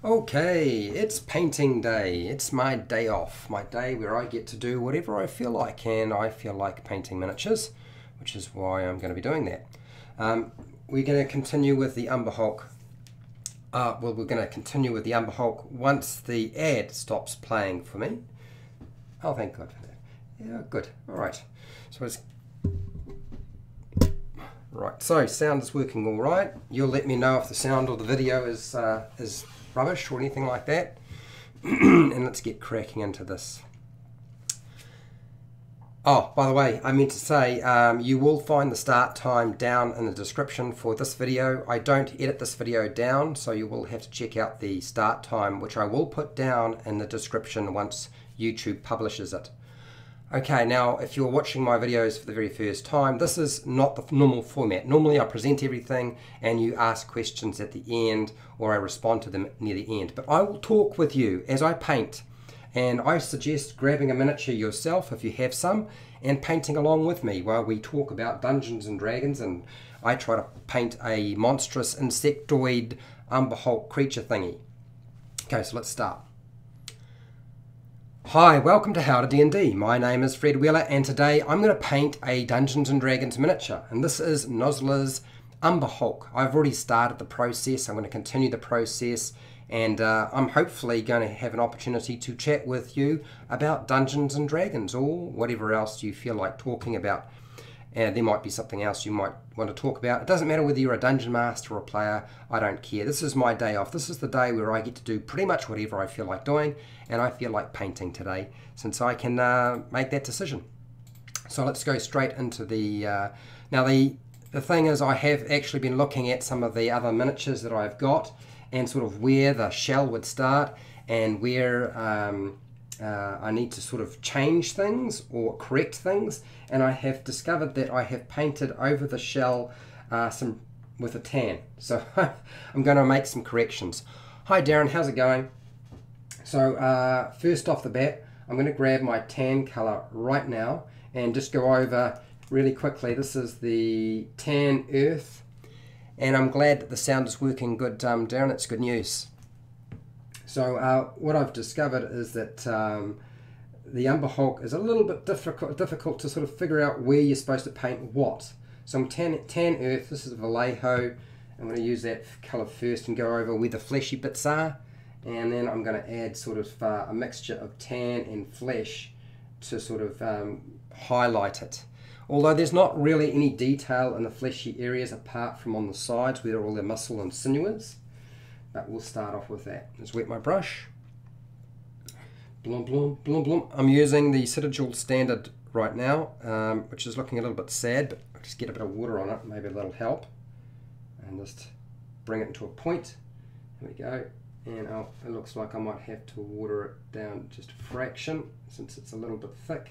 Okay, it's painting day. It's my day off, my day where I get to do whatever I feel like, and I feel like painting miniatures, which is why I'm going to be doing that. We're going to continue with the Umber Hulk. We're going to continue with the Umber Hulk once the ad stops playing for me. Oh, thank God for that. Yeah, good. All right. So it's right. So sound is working all right. You'll let me know if the sound or the video is rubbish or anything like that. And let's get cracking into this. Oh, by the way, I meant to say, you will find the start time down in the description for this video. I don't edit this video down, so you will have to check out the start time, which I will put down in the description once YouTube publishes it. Okay, now if you're watching my videos for the very first time, this is not the normal format. Normally I present everything and you ask questions at the end, or I respond to them near the end. But I will talk with you as I paint, and I suggest grabbing a miniature yourself if you have some and painting along with me while we talk about Dungeons and Dragons, and I try to paint a monstrous insectoid Umber Hulk creature thingy. Okay, so let's start. Hi, welcome to HowtoDandD. My name is Fred Wheeler, and today I'm going to paint a Dungeons and Dragons miniature, and this is Nolzur's Umber Hulk. I've already started the process. I'm going to continue the process, and I'm hopefully going to have an opportunity to chat with you about Dungeons and Dragons or whatever else you feel like talking about. And there might be something else you might want to talk about. It doesn't matter whether you're a dungeon master or a player. I don't care. This is my day off. This is the day where I get to do pretty much whatever I feel like doing, and I feel like painting today since I can make that decision. So let's go straight into the... now the thing is, I have actually been looking at some of the other miniatures that I've got and sort of where the shell would start and where I need to sort of change things or correct things, and I have discovered that I have painted over the shell with a tan, so I'm going to make some corrections. Hi Darren, how's it going? So first off the bat, I'm going to grab my tan color right now and just go over really quickly. This is the tan earth, and I'm glad that the sound is working good, Darren. It's good news. So what I've discovered is that the Umber Hulk is a little bit difficult to sort of figure out where you're supposed to paint what. So I'm tan earth. This is Vallejo. I'm going to use that colour first and go over where the fleshy bits are, and then I'm going to add sort of a mixture of tan and flesh to sort of highlight it. Although there's not really any detail in the fleshy areas apart from on the sides where all the muscle and sinew is. But we'll start off with that. Let's wet my brush. Blum, blum, blum, blum. I'm using the Citadel standard right now, which is looking a little bit sad, but I'll just get a bit of water on it, maybe that'll help. And just bring it into a point. There we go. And it looks like I might have to water it down just a fraction, since it's a little bit thick.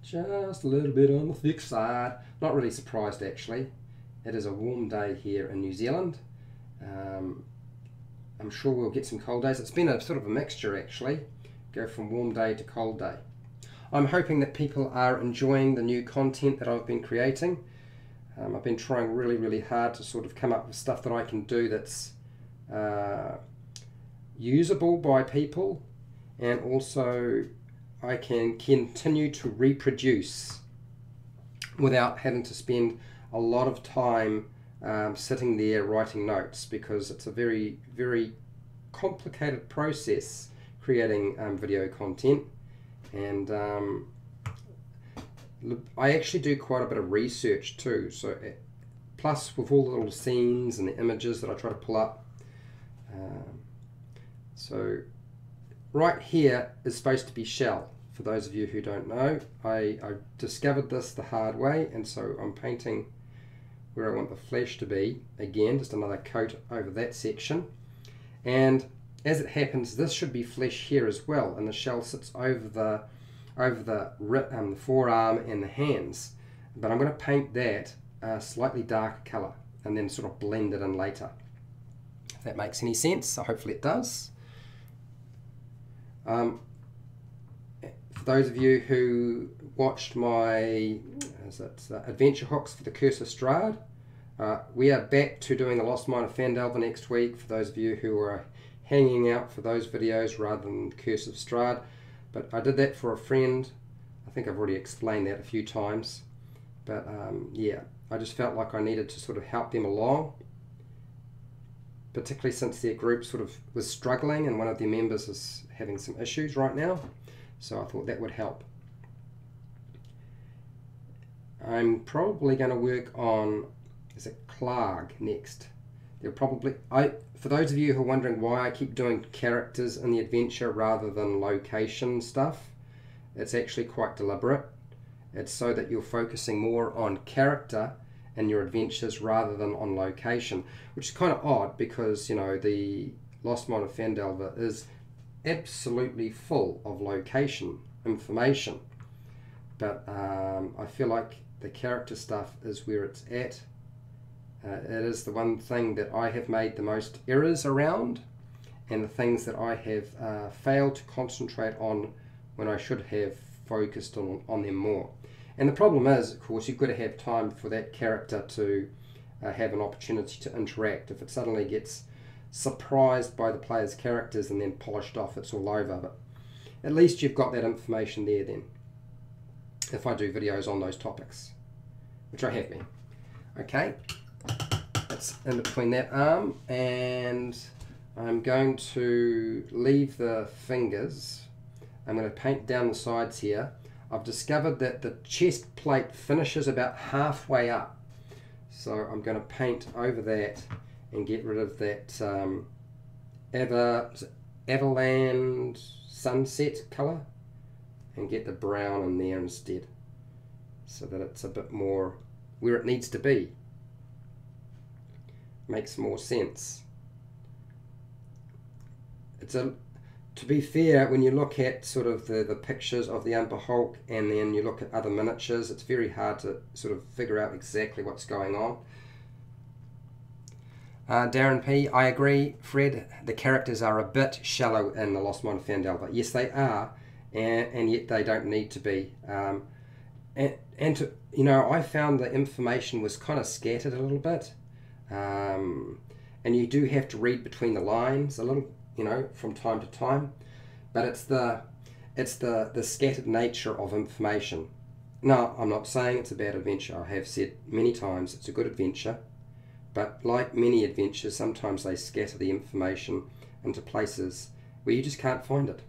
Just a little bit on the thick side. Not really surprised actually. It is a warm day here in New Zealand. I'm sure we'll get some cold days. It's been a sort of a mixture actually. Go from warm day to cold day. I'm hoping that people are enjoying the new content that I've been creating. I've been trying really hard to sort of come up with stuff that I can do that's usable by people, and also I can continue to reproduce without having to spend a lot of time sitting there writing notes, because it's a very complicated process creating video content. And I actually do quite a bit of research too, so plus with all the little scenes and the images that I try to pull up. So right here is supposed to be shell, for those of you who don't know. I discovered this the hard way, and so I'm painting where I want the flesh to be. Again, just another coat over that section. And as it happens, this should be flesh here as well, and the shell sits over the forearm and the hands. But I'm going to paint that a slightly darker colour and then sort of blend it in later. If that makes any sense, so hopefully it does. For those of you who watched my adventure hooks for the Curse of Strahd, we are back to doing the Lost Mine of Phandelver next week. For those of you who are hanging out for those videos rather than Curse of Strahd. But I did that for a friend. I think I've already explained that a few times. But yeah, I just felt like I needed to sort of help them along, particularly since their group sort of was struggling and one of their members is having some issues right now. So I thought that would help. I'm probably going to work on, is it Clark next? They'll probably, for those of you who are wondering why I keep doing characters in the adventure rather than location stuff, it's actually quite deliberate. It's so that you're focusing more on character in your adventures rather than on location, which is kind of odd because, you know, the Lost Mine of Phandelver is absolutely full of location information. But I feel like the character stuff is where it's at. It is the one thing that I have made the most errors around, and the things that I have failed to concentrate on when I should have focused on them more. And the problem is, of course, you've got to have time for that character to have an opportunity to interact. If it suddenly gets surprised by the player's characters and then polished off, it's all over. But at least you've got that information there then, if I do videos on those topics, which I have been. Okay, that's in between that arm, and I'm going to leave the fingers. I'm going to paint down the sides here. I've discovered that the chest plate finishes about halfway up, so I'm going to paint over that and get rid of that averland sunset colour and get the brown in there instead, so that it's a bit more where it needs to be. Makes more sense. To be fair, when you look at sort of the pictures of the Umber Hulk and then you look at other miniatures, it's very hard to sort of figure out exactly what's going on. Darren P, I agree, Fred, the characters are a bit shallow in the Lost Mine of Phandelver. Yes, they are, and yet they don't need to be. And to, you know, I found the information was kind of scattered a little bit, and you do have to read between the lines a little, you know, from time to time, but it's the scattered nature of information. No, I'm not saying it's a bad adventure. I have said many times it's a good adventure, but like many adventures, sometimes they scatter the information into places where you just can't find it.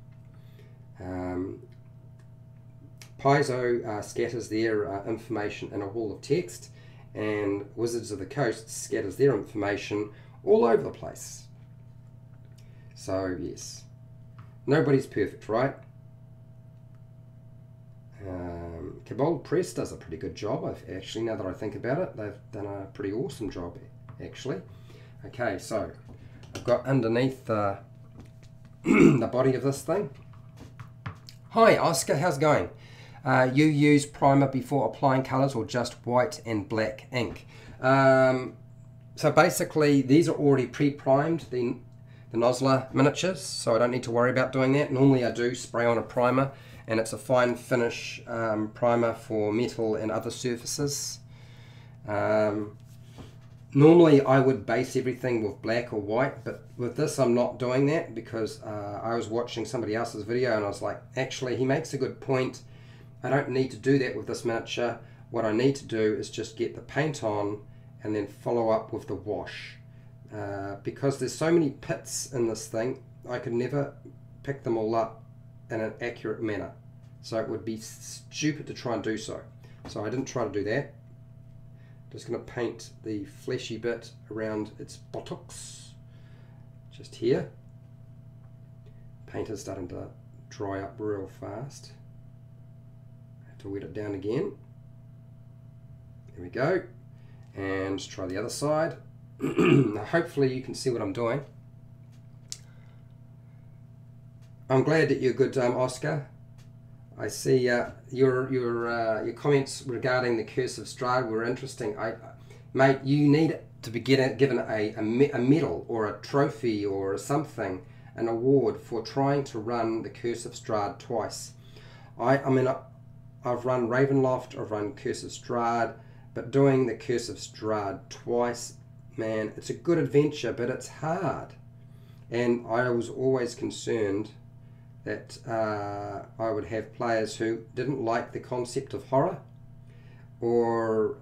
Paizo scatters their information in a wall of text, and Wizards of the Coast scatters their information all over the place. So yes, nobody's perfect, right? Cabal Press does a pretty good job. Actually, now that I think about it, they've done a pretty awesome job, actually. Okay, so I've got underneath the body of this thing. Hi, Oscar, how's it going? You use primer before applying colours or just white and black ink? So basically, these are already pre-primed, the Nolzur miniatures, so I don't need to worry about doing that. Normally I do spray on a primer, and it's a fine finish primer for metal and other surfaces. Normally I would base everything with black or white, but with this I'm not doing that because I was watching somebody else's video and I was like, actually he makes a good point. I don't need to do that with this miniature. What I need to do is just get the paint on and then follow up with the wash. Because there's so many pits in this thing, I could never pick them all up in an accurate manner. So it would be stupid to try and do so. So I didn't try to do that. Just going to paint the fleshy bit around its buttocks, just here. Paint is starting to dry up real fast. I have to wet it down again. There we go. And let's try the other side. Now hopefully you can see what I'm doing. I'm glad that you're good, Oscar. I see your comments regarding the Curse of Strahd were interesting. Mate, you need to be given a medal or a trophy or something, an award for trying to run the Curse of Strahd twice. I mean, I've run Ravenloft, I've run Curse of Strahd, but doing the Curse of Strahd twice, man, it's a good adventure, but it's hard. And I was always concerned that I would have players who didn't like the concept of horror, or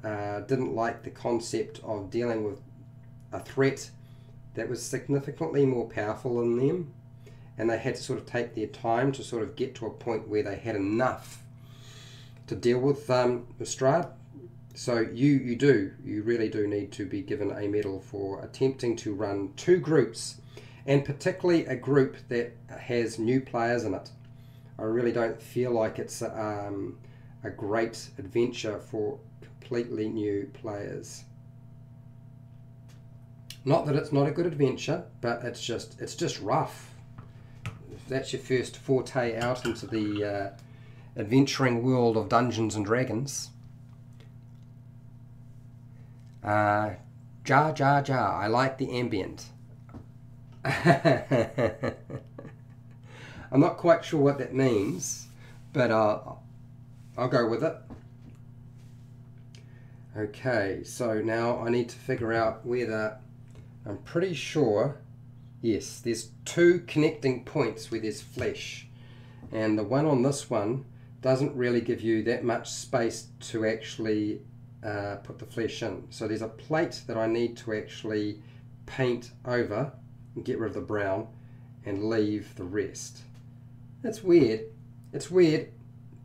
didn't like the concept of dealing with a threat that was significantly more powerful than them, and they had to sort of take their time to sort of get to a point where they had enough to deal with Strahd. So you really do need to be given a medal for attempting to run 2 groups, and particularly a group that has new players in it. I really don't feel like it's a great adventure for completely new players. Not that it's not a good adventure, but it's just rough. If that's your first forte out into the adventuring world of Dungeons and Dragons. Jar Jar Jar, I like the ambient. I'm not quite sure what that means, but I'll go with it. Okay, so now I need to figure out whether, I'm pretty sure, yes, there's 2 connecting points where there's flesh, and the one on this one doesn't really give you that much space to actually put the flesh in. So there's a plate that I need to actually paint over and get rid of the brown and leave the rest. That's weird. It's weird,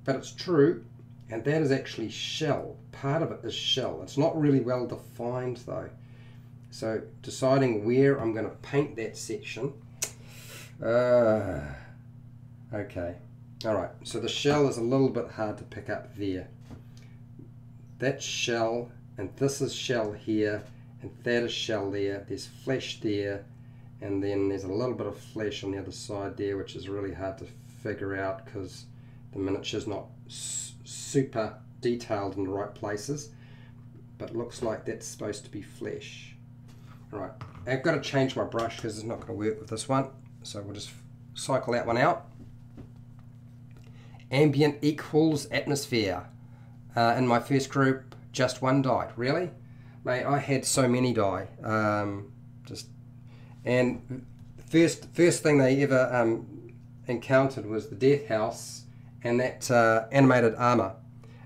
but it's true. And that is actually shell. Part of it is shell. It's not really well defined though. So deciding where I'm going to paint that section. Okay. Alright, so the shell is a little bit hard to pick up there. That's shell, and this is shell here, and that is shell there. There's flesh there, and then there's a little bit of flesh on the other side there, which is really hard to figure out because the miniature's not super detailed in the right places, but looks like that's supposed to be flesh. Right, I've got to change my brush because it's not going to work with this one, so we'll just cycle that one out. Ambient equals atmosphere. In my first group, just 1 died. Really? Mate, I had so many die. And first thing they ever encountered was the Death House and that animated armor.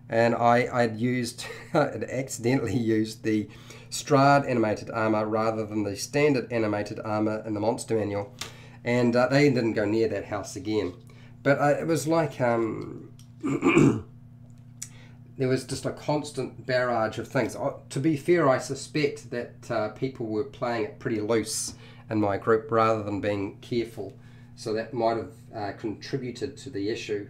And I'd used, I'd accidentally used the Strahd animated armor rather than the standard animated armor in the monster manual. And they didn't go near that house again. But it was like... there was just a constant barrage of things. To be fair, I suspect that people were playing it pretty loose in my group rather than being careful. So that might have contributed to the issue.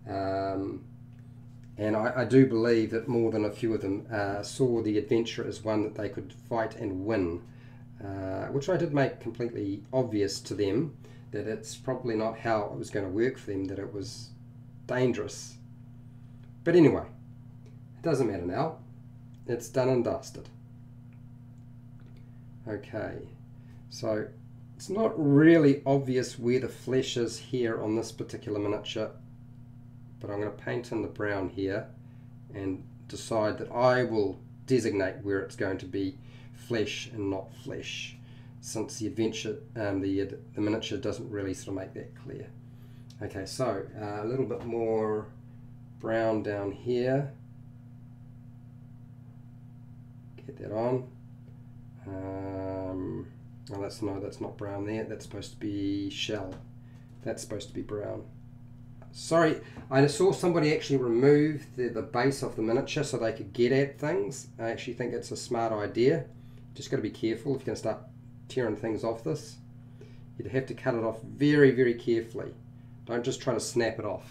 And I do believe that more than a few of them saw the adventure as one that they could fight and win. Which I did make completely obvious to them, that it's probably not how it was going to work for them, that it was dangerous. But anyway, it doesn't matter now. It's done and dusted. Okay, so it's not really obvious where the flesh is here on this particular miniature, but I'm going to paint in the brown here and decide that I will designate where it's going to be flesh and not flesh, since the adventure, the miniature doesn't really sort of make that clear. Okay, so a little bit more brown down here. Get that on. Oh, that's not brown there. That's supposed to be shell. That's supposed to be brown. Sorry, I saw somebody actually remove the base of the miniature so they could get at things. I actually think it's a smart idea. Just got to be careful if you're going to start tearing things off this. You'd have to cut it off very, very carefully. Don't just try to snap it off.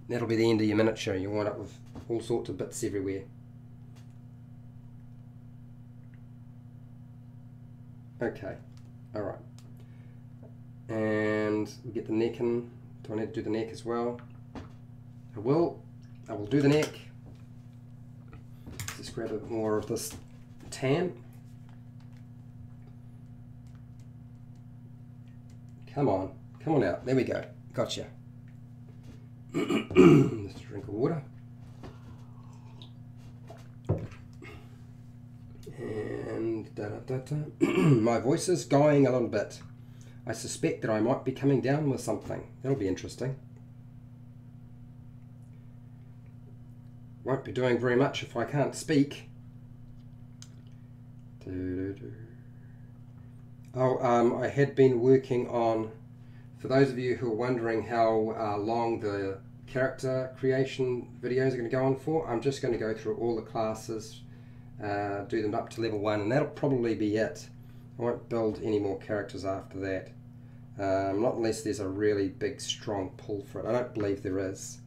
That'll be the end of your miniature. You'll wind up with all sorts of bits everywhere. Okay, alright. And we get the neck in. Do I need to do the neck as well? I will do the neck. Just grab a bit more of this tan. Come on out. There we go. Gotcha. Just a drink of water. And My voice is going a little bit. I suspect that I might be coming down with something. That'll be interesting. Won't be doing very much if I can't speak. Oh, I had been working on, for those of you who are wondering how long the character creation videos are going to go on for, I'm just going to go through all the classes, do them up to level 1, and that'll probably be it. I won't build any more characters after that. Not unless there's a really big strong pull for it. I don't believe there is.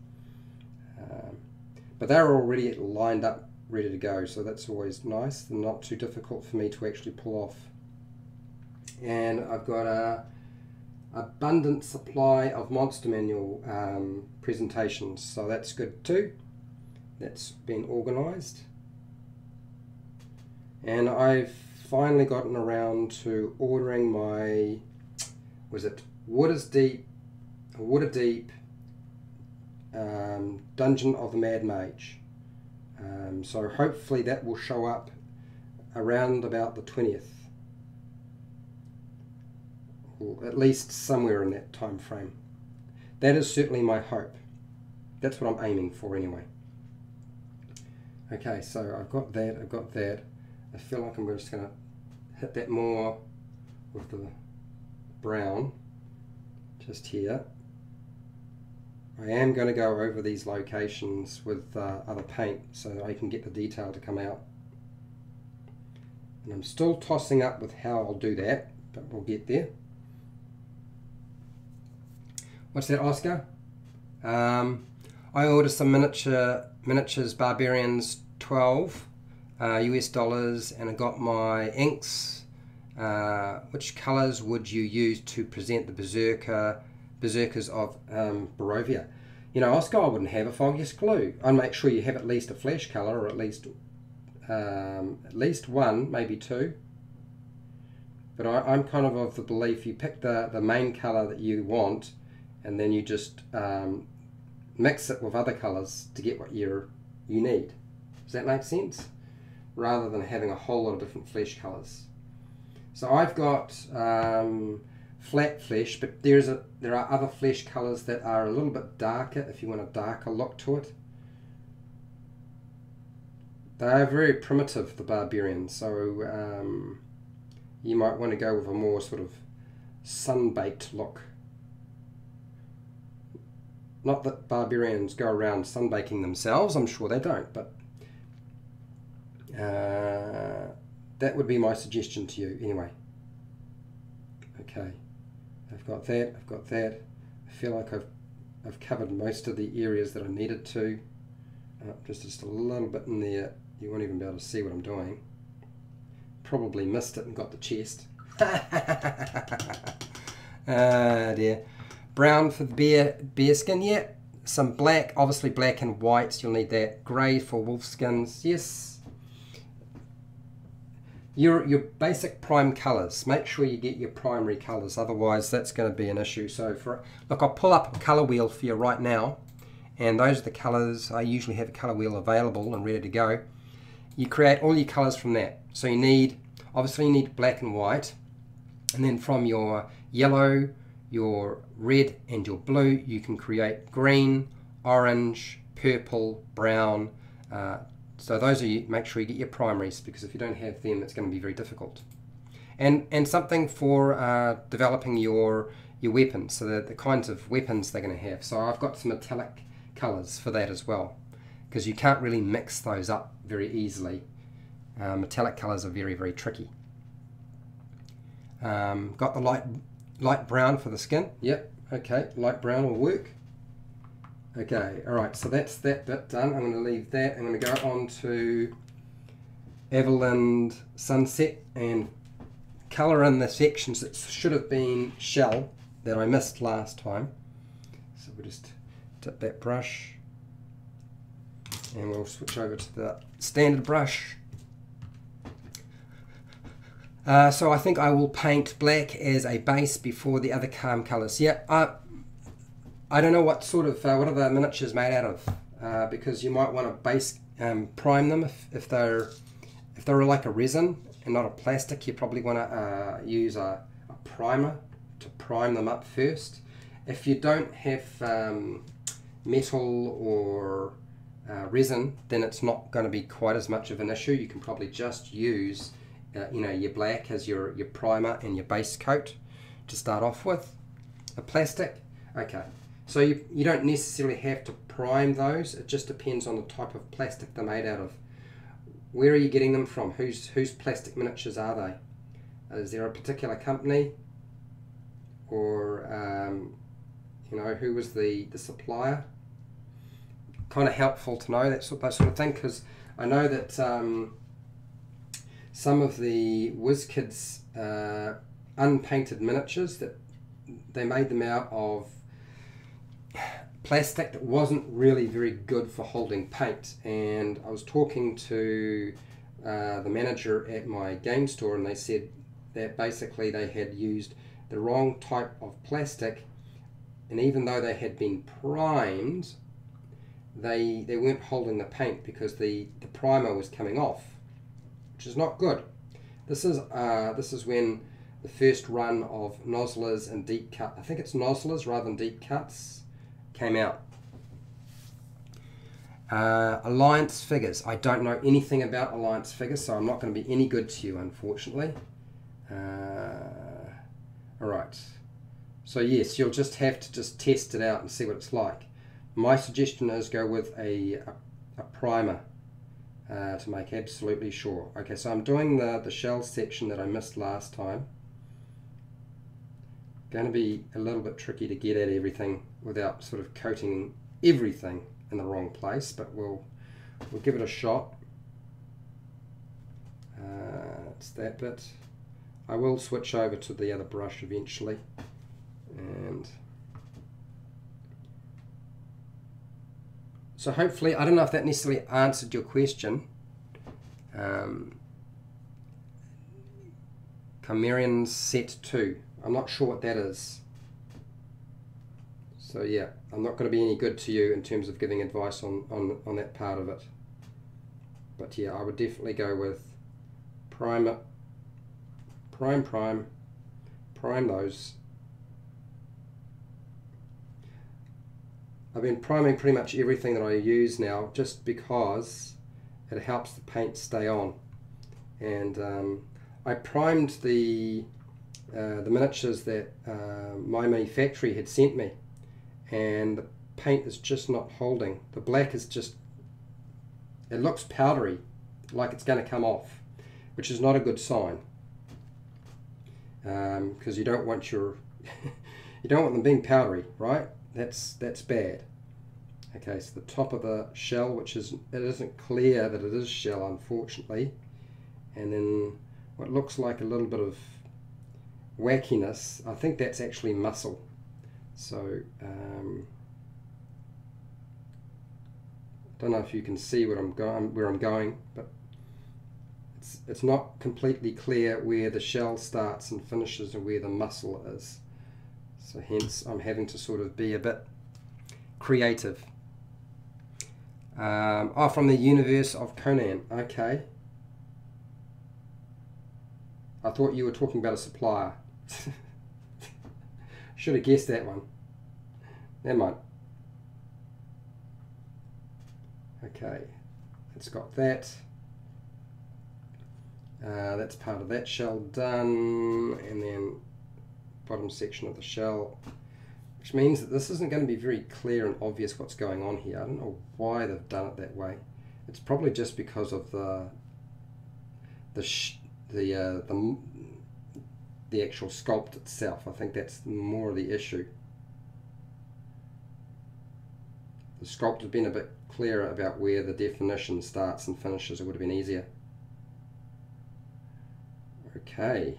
But they're already lined up, ready to go, so that's always nice and not too difficult for me to actually pull off. And I've got a abundant supply of monster manual presentations, so that's good too. That's been organized. And I've finally gotten around to ordering my, was it Waterdeep Dungeon of the Mad Mage. So hopefully that will show up around about the 20th. Or at least somewhere in that time frame. That is certainly my hope. That's what I'm aiming for anyway. Okay, so I've got that. I feel like I'm just going to hit that more with the brown just here. I am going to go over these locations with other paint so that I can get the detail to come out. And I'm still tossing up with how I'll do that, but we'll get there. What's that, Oscar? I ordered some miniatures Barbarians 12 US dollars, and I got my inks. Which colours would you use to present the berserkers of Barovia? You know, Oscar, I wouldn't have a foggiest clue. I'd make sure you have at least a flesh colour, or at least one, maybe two. But I'm kind of the belief you pick the main colour that you want, and then you just mix it with other colours to get what you need. Does that make sense? Rather than having a whole lot of different flesh colours. So I've got flat flesh, but there are other flesh colours that are a little bit darker if you want a darker look to it. They are very primitive, the barbarians, so you might want to go with a more sort of sun-baked look. Not that barbarians go around sunbaking themselves, I'm sure they don't, but that would be my suggestion to you anyway. Okay, I've got that. I feel like I've covered most of the areas that I needed to. Just a little bit in there, you won't even be able to see what I'm doing. Probably missed it and got the chest. Dear. Brown for the bear skin, yeah. Some black, obviously black and white, you'll need that. Grey for wolf skins, yes. Your basic prime colours, make sure you get your primary colours, otherwise that's going to be an issue. So look, I'll pull up a colour wheel for you right now, and those are the colours. I usually have a colour wheel available and ready to go. You create all your colours from that. So obviously you need black and white, and then from your yellow, your red and your blue, you can create green, orange, purple, brown. So those are make sure you get your primaries, because if you don't have them, it's going to be very difficult. And something for developing your weapons, so the kinds of weapons they're going to have. So I've got some metallic colours for that as well, because you can't really mix those up very easily. Metallic colours are very, very tricky. Got the light brown for the skin. Yep, okay, light brown will work. Okay, alright, so that's that bit done. I'm going to leave that. I'm going to go on to Averland Sunset and colour in the sections that should have been shell that I missed last time. So we'll just dip that brush and we'll switch over to the standard brush. So I think I will paint black as a base before the other calm colours. Yeah, I don't know what sort of what are the miniatures made out of, because you might want to base prime them if they're like a resin. and not a plastic, you probably want to use a primer to prime them up first. If you don't have metal or resin, then it's not going to be quite as much of an issue. You can probably just use your black as your primer and your base coat to start off with. A plastic, okay, so you don't necessarily have to prime those. It just depends on the type of plastic they're made out of. Where are you getting them from? Whose plastic miniatures are they? Is there a particular company, or who was the supplier? Kind of helpful to know that sort of thing, because I know that some of the WizKids unpainted miniatures, that they made them out of plastic that wasn't really very good for holding paint. And I was talking to the manager at my game store, and they said that basically they had used the wrong type of plastic, and even though they had been primed, they weren't holding the paint because the primer was coming off, which is not good. This is when the first run of Nolzurs and deep cut, I think it's Nolzurs rather than deep cuts, came out. Alliance figures. I don't know anything about Alliance figures, so I'm not going to be any good to you, unfortunately. Alright, so yes, you'll just have to test it out and see what it's like. My suggestion is go with a primer to make absolutely sure. Okay, so I'm doing the shell section that I missed last time. Going to be a little bit tricky to get at everything without sort of coating everything in the wrong place, but we'll give it a shot. It's that bit. I will switch over to the other brush eventually, and so hopefully, I don't know if that necessarily answered your question. Chimerians set 2. I'm not sure what that is. So yeah, I'm not going to be any good to you in terms of giving advice on that part of it. But yeah, I would definitely go with primer, prime those. I've been priming pretty much everything that I use now, just because it helps the paint stay on. And I primed the miniatures that my manufacturer had sent me, and the paint is just not holding. The black is just, it looks powdery, like it's going to come off, which is not a good sign, because you don't want your you don't want them being powdery, right? That's bad. Okay, so the top of the shell, which is, it isn't clear that it is shell, unfortunately, and then what looks like a little bit of wackiness, I think that's actually muscle. So don't know if you can see where I'm going, but it's not completely clear where the shell starts and finishes and where the muscle is. So hence I'm having to sort of be a bit creative. From the universe of Conan. Okay. I thought you were talking about a supplier. Should have guessed that one. Never mind. Okay, it's got that. That's part of that shell done, and then bottom section of the shell, which means that this isn't going to be very clear and obvious what's going on here. I don't know why they've done it that way. It's probably just because of the actual sculpt itself. I think that's more of the issue. The sculpt had been a bit clearer about where the definition starts and finishes, it would have been easier. Okay,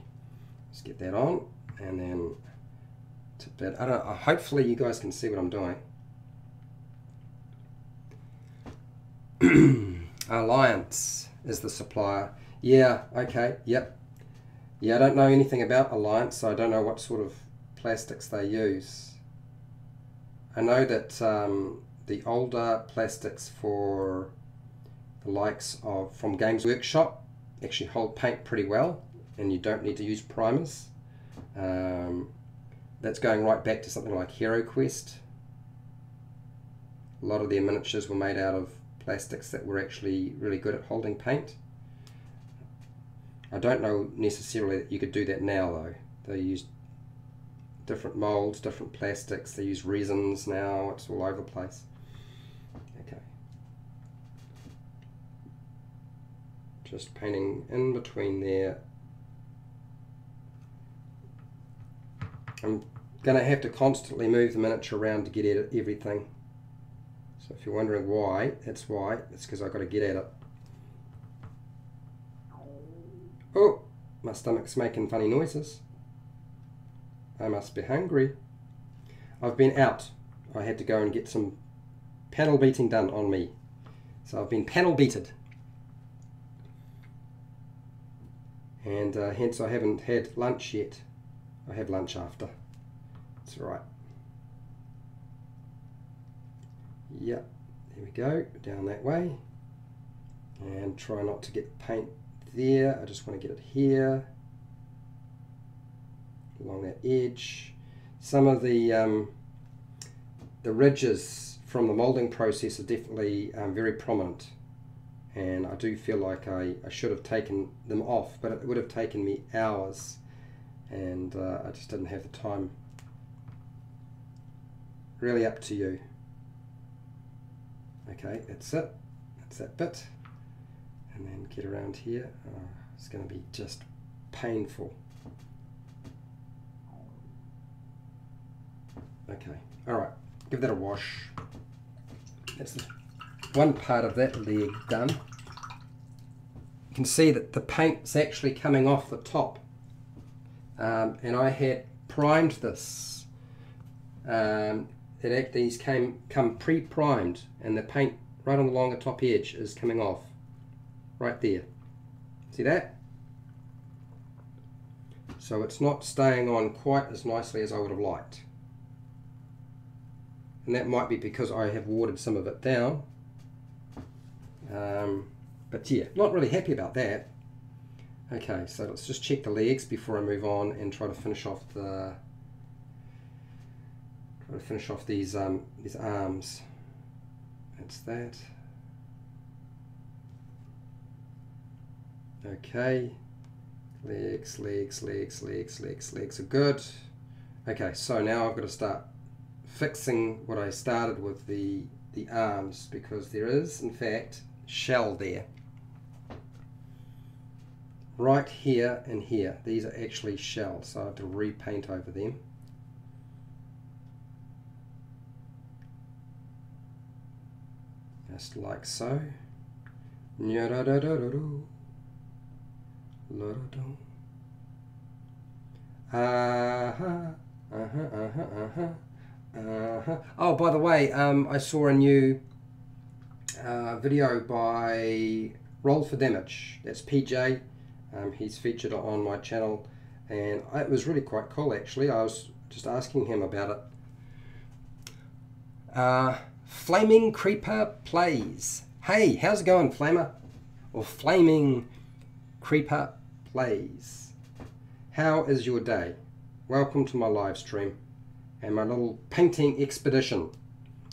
let's get that on, and then tip that. Hopefully you guys can see what I'm doing. Alliance is the supplier. Yeah, okay, yep. Yeah, I don't know anything about Alliance, so I don't know what sort of plastics they use. I know that the older plastics for the likes of from Games Workshop, actually hold paint pretty well, and you don't need to use primers. That's going right back to something like Hero Quest. A lot of their miniatures were made out of plastics that were actually really good at holding paint. I don't know necessarily that you could do that now though. They use different molds, different plastics, they use resins now, it's all over the place. Okay. Just painting in between there. I'm going to have to constantly move the miniature around to get at everything. So if you're wondering why, it's because I've got to get at it. Oh, my stomach's making funny noises. I must be hungry. I've been out. I had to go and get some panel beating done on me. So I've been panel beated. And hence I haven't had lunch yet. I have lunch after. That's right. Yep, there we go, down that way. And try not to get paint there. I just want to get it here. Along that edge. Some of the ridges from the moulding process are definitely very prominent. And I do feel like I should have taken them off, but it would have taken me hours. And I just didn't have the time. Really up to you. Okay, that's it. That's that bit. And then get around here. Oh, it's going to be just painful. Okay, alright, give that a wash. That's the one part of that leg done. You can see that the paint's actually coming off the top. And I had primed this. These come pre-primed, and the paint right along the top edge is coming off. Right there. See that? So it's not staying on quite as nicely as I would have liked. And that might be because I have watered some of it down. But yeah, not really happy about that. Okay, so let's just check the legs before I move on and try to finish off these arms. That's that. Okay. Legs are good. Okay, so now I've got to start fixing what I started with the arms, because there is in fact shell there. Right here and here. These are actually shells, so I have to repaint over them. Just like so. Oh, by the way, I saw a new video by Roll for Damage. That's PJ. He's featured on my channel, and it was really quite cool actually. I was just asking him about it. Flaming Creeper Plays. Hey, how's it going, Flamer? Or Flaming Creeper Plays. How is your day? Welcome to my live stream and my little painting expedition.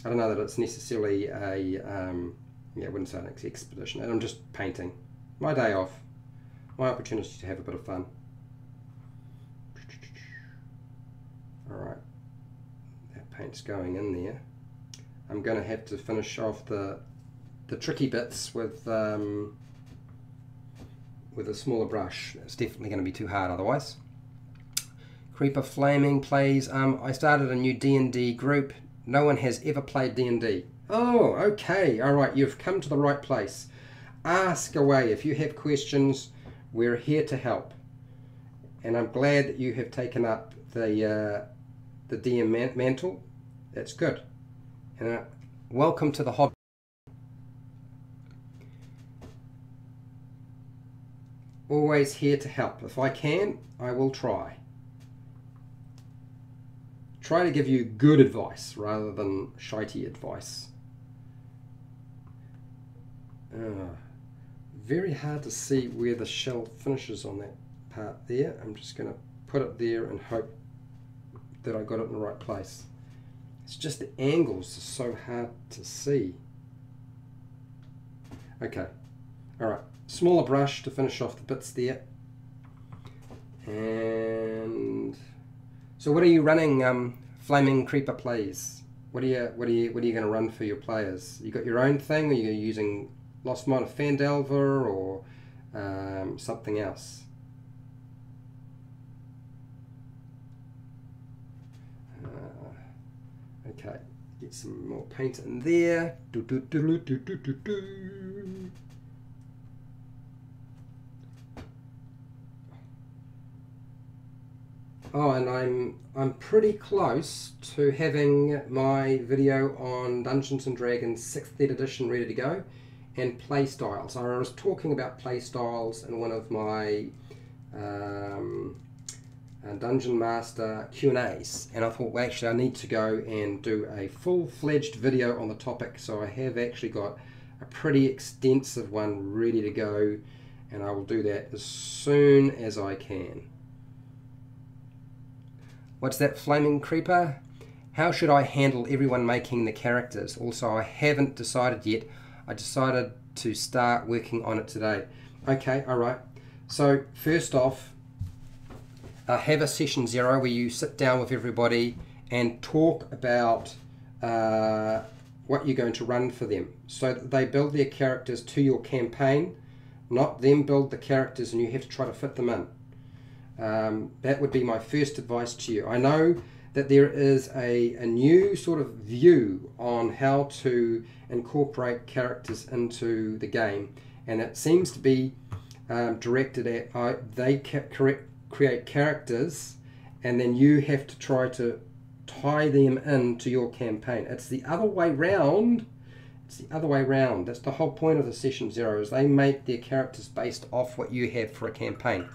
I don't know that it's necessarily a, yeah, I wouldn't say an expedition. I'm just painting. My day off. My opportunity to have a bit of fun. Alright. That paint's going in there. I'm going to have to finish off the tricky bits with a smaller brush. It's definitely going to be too hard otherwise. Creeper Flaming Plays. I started a new D&D group. No one has ever played D&D. Oh, okay. Alright, you've come to the right place. Ask away. If you have questions, we're here to help. And I'm glad that you have taken up the DM mantle. That's good. And welcome to the hobby. Always here to help. If I can, I will try. Try to give you good advice rather than shitey advice. very hard to see where the shell finishes on that part there. I'm just going to put it there and hope that I got it in the right place. It's just the angles are so hard to see. Okay, alright, smaller brush to finish off the bits there. And so what are you running, Flaming Creeper Plays? What are you going to run for your players? You got your own thing, or are you using Lost Mine of Fandelver, or something else? Okay, get some more paint in there. Oh, and I'm pretty close to having my video on Dungeons and Dragons 6th edition ready to go, and play styles. I was talking about play styles in one of my Dungeon Master Q&As, and I thought, well, actually I need to go and do a full-fledged video on the topic, so I have actually got a pretty extensive one ready to go, and I will do that as soon as I can. What's that, Flaming Creeper? How should I handle everyone making the characters? Also, I haven't decided yet. I decided to start working on it today. Okay, alright. So, first off, have a session 0 where you sit down with everybody and talk about what you're going to run for them, so that they build their characters to your campaign, not them build the characters and you have to try to fit them in. That would be my first advice to you. I know that there is a new sort of view on how to incorporate characters into the game, and it seems to be directed at they create characters and then you have to try to tie them into your campaign. It's the other way round. It's the other way round. That's the whole point of the session 0, is they make their characters based off what you have for a campaign.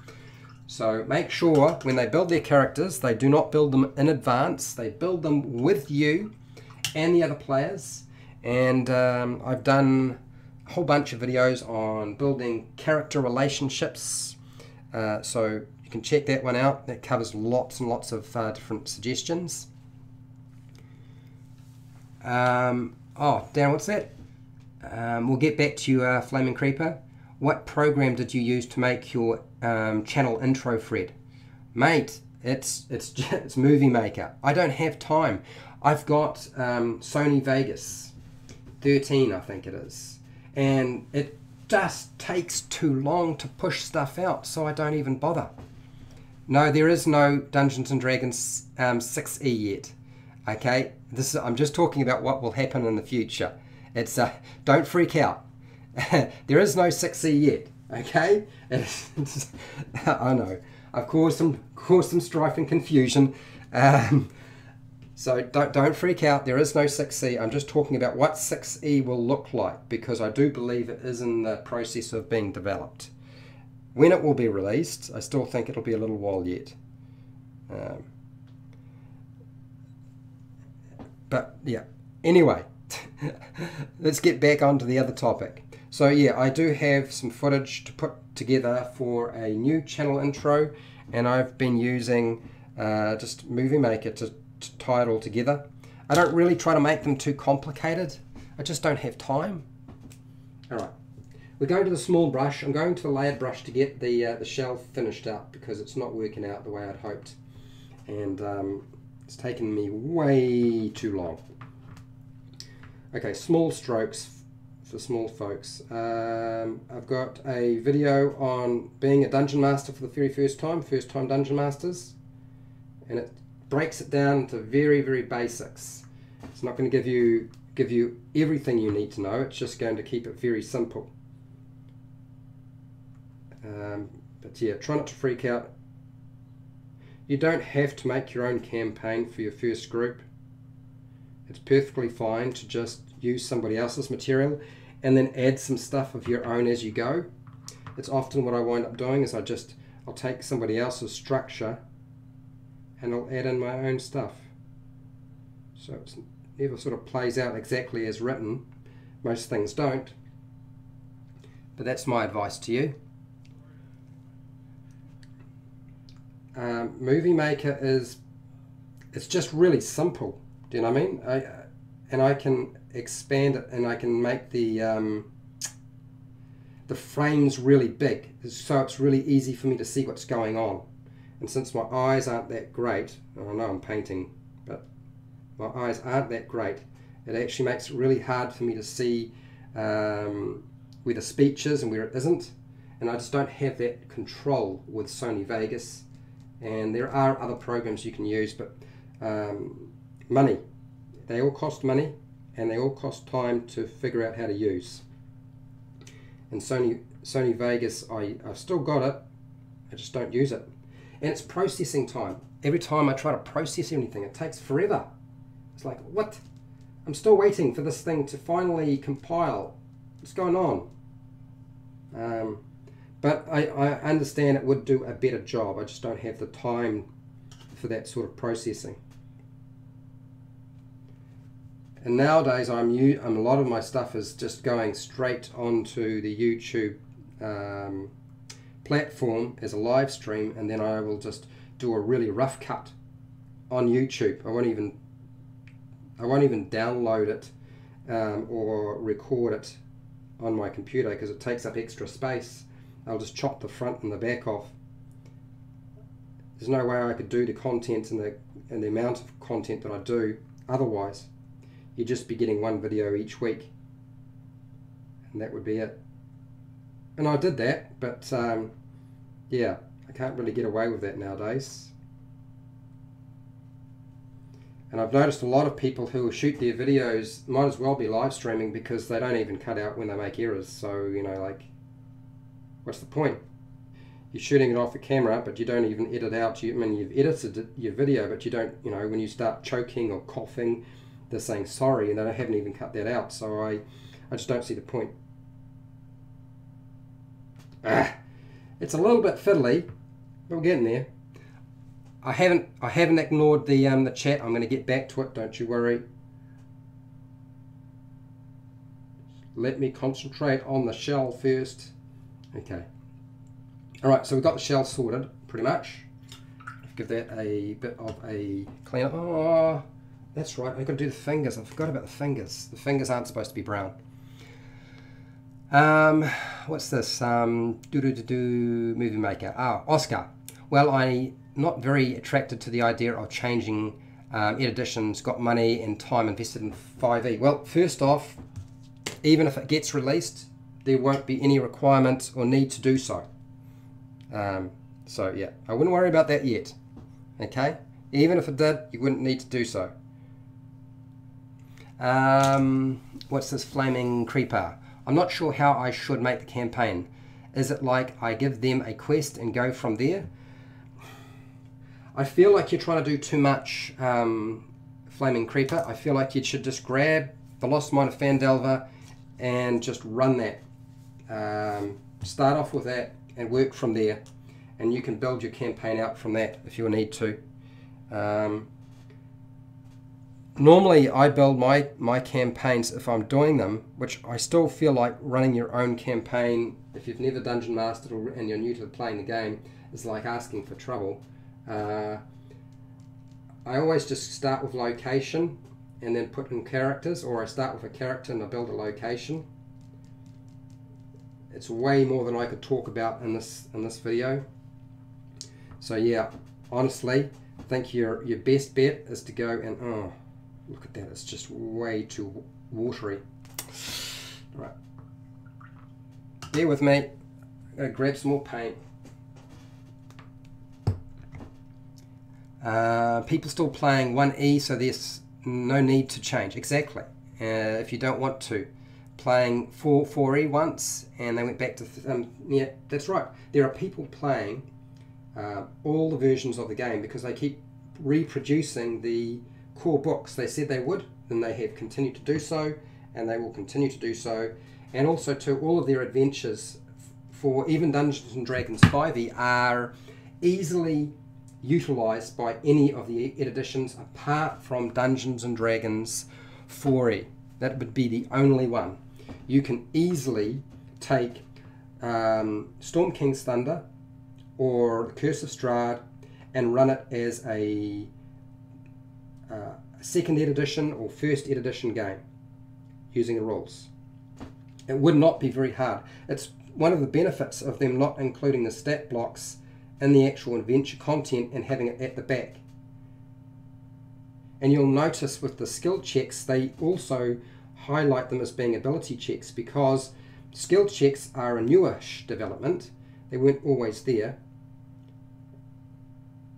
So make sure when they build their characters, they do not build them in advance. They build them with you and the other players. And I've done a whole bunch of videos on building character relationships. So you can check that one out. That covers lots and lots of different suggestions. Oh, Dan, what's that? We'll get back to you, Flaming Creeper. What program did you use to make your channel intro, Fred? Mate, it's Movie Maker. I don't have time. I've got Sony Vegas 13, I think it is, and it just takes too long to push stuff out, so I don't even bother. No, there is no Dungeons and Dragons 6E yet. Okay, I'm just talking about what will happen in the future. It's don't freak out. There is no 6E yet. Okay, I know I've caused some strife and confusion. So don't freak out. There is no 6E. I'm just talking about what 6E will look like, because I do believe it is in the process of being developed. When it will be released, I still think it'll be a little while yet. But yeah, anyway, let's get back onto the other topic. So yeah, I do have some footage to put together for a new channel intro, and I've been using just Movie Maker to tie it all together. I don't really try to make them too complicated. I just don't have time. Alright, we're going to the small brush. I'm going to the layered brush to get the shell finished up, because it's not working out the way I'd hoped. And it's taken me way too long. Okay, small strokes for small folks. I've got a video on being a dungeon master for the very first time dungeon masters, and it breaks it down into very, very basics. It's not going to give you everything you need to know. It's just going to keep it very simple. But yeah, try not to freak out. You don't have to make your own campaign for your first group. It's perfectly fine to just use somebody else's material and then add some stuff of your own as you go. It's often what I wind up doing is I'll take somebody else's structure and I'll add in my own stuff. So it never sort of plays out exactly as written. Most things don't. but that's my advice to you. Movie Maker it's just really simple. Do you know what I mean? And I can expand it, and I can make the frames really big, so it's really easy for me to see what's going on. And since my eyes aren't that great, I know I'm painting, but my eyes aren't that great, it actually makes it really hard for me to see where the speech is and where it isn't. And I just don't have that control with Sony Vegas. And there are other programs you can use, but money. They all cost money, and they all cost time to figure out how to use. And Sony Vegas, I've still got it, I just don't use it. And it's processing time. Every time I try to process anything, it takes forever. It's like, what? I'm still waiting for this thing to finally compile. What's going on? But I understand it would do a better job. I just don't have the time for that sort of processing. And nowadays, a lot of my stuff is just going straight onto the YouTube platform as a live stream, and then I will just do a really rough cut on YouTube. I won't even download it or record it on my computer because it takes up extra space. I'll just chop the front and the back off. There's no way I could do the content and the amount of content that I do otherwise. You'd just be getting one video each week, and that would be it. And I did that, but yeah, I can't really get away with that nowadays. And I've noticed a lot of people who shoot their videos might as well be live streaming because they don't even cut out when they make errors. So, you know, like, what's the point? You're shooting it off the camera, but you don't even edit out. You've edited your video, but you don't, you know, when you start choking or coughing, they're saying sorry, and they haven't even cut that out. So I just don't see the point. It's a little bit fiddly, but we're getting there. I haven't ignored the chat. I'm going to get back to it. Don't you worry. Let me concentrate on the shell first. Okay. All right. So we've got the shell sorted pretty much. Give that a bit of a clean up. Oh, that's right. I've got to do the fingers. I forgot about the fingers. The fingers aren't supposed to be brown. What's this? Movie Maker. Oscar. Well, I'm not very attracted to the idea of changing editions. Got money and time invested in 5e. Well, first off, even if it gets released, there won't be any requirement or need to do so. So yeah, I wouldn't worry about that yet. Okay? Even if it did, you wouldn't need to do so. What's this Flaming Creeper? I'm not sure how I should make the campaign. Is it like I give them a quest and go from there? I feel like you're trying to do too much, Flaming Creeper. I feel like you should just grab the Lost Mine of Phandelver and just run that. Start off with that and work from there. And you can build your campaign out from that if you need to. Normally I build my campaigns if I'm doing them, which I still feel like running your own campaign, if you've never dungeon mastered and you're new to playing the game, is like asking for trouble. I always just start with location and then put in characters, or I start with a character and I build a location. It's way more than I could talk about in this video. So yeah, honestly, I think your best bet is to go and look at that, it's just way too watery. All right, bear with me. I'm gonna grab some more paint. People still playing 1E, so there's no need to change. Exactly. If you don't want to. Playing 4E once, and they went back to... yeah, that's right. There are people playing all the versions of the game because they keep reproducing the core books. They said they would, and they have continued to do so, and they will continue to do so. And also, to all of their adventures for even Dungeons & Dragons 5e are easily utilized by any of the editions apart from Dungeons & Dragons 4e. That would be the only one. You can easily take Storm King's Thunder or the Curse of Strahd and run it as a second ed edition or first ed edition game using the rules. It would not be very hard. It's one of the benefits of them not including the stat blocks in the actual adventure content and having it at the back. And you'll notice with the skill checks, they also highlight them as being ability checks, because skill checks are a newish development. They weren't always there.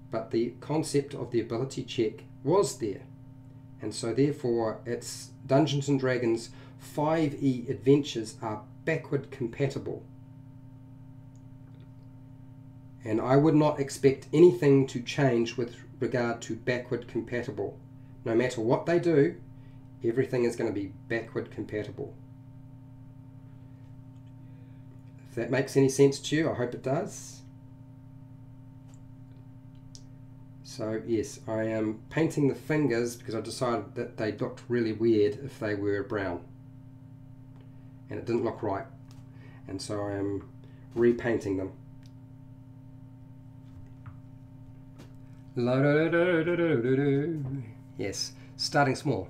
But the concept of the ability check was there. And so therefore it's Dungeons & Dragons 5e adventures are backward compatible. And I would not expect anything to change with regard to backward compatible. No matter what they do, everything is going to be backward compatible. If that makes any sense to you, I hope it does. So yes, I am painting the fingers because I decided that they looked really weird if they were brown. And it didn't look right. And so I am repainting them. Yes, starting small.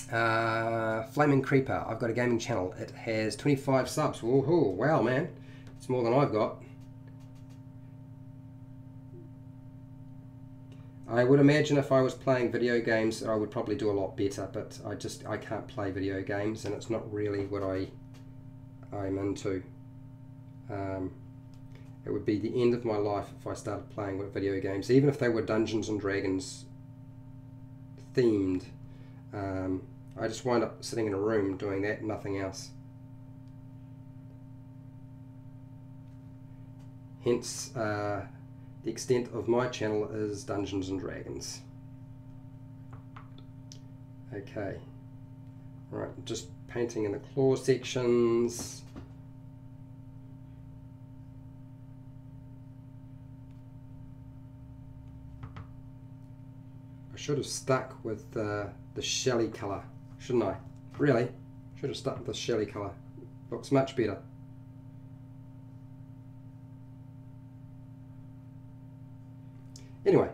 Flaming Creeper, I've got a gaming channel. It has 25 subs. Woohoo, wow man, it's more than I've got. I would imagine if I was playing video games I would probably do a lot better, but I can't play video games and it's not really what I'm into. It would be the end of my life if I started playing with video games, even if they were Dungeons and Dragons themed. I just wind up sitting in a room doing that and nothing else. Hence, the extent of my channel is Dungeons and Dragons. Okay, right, just painting in the claw sections. I should have stuck with the Shelly colour, shouldn't I? Really? Should have stuck with the Shelly colour. Looks much better. Anyway,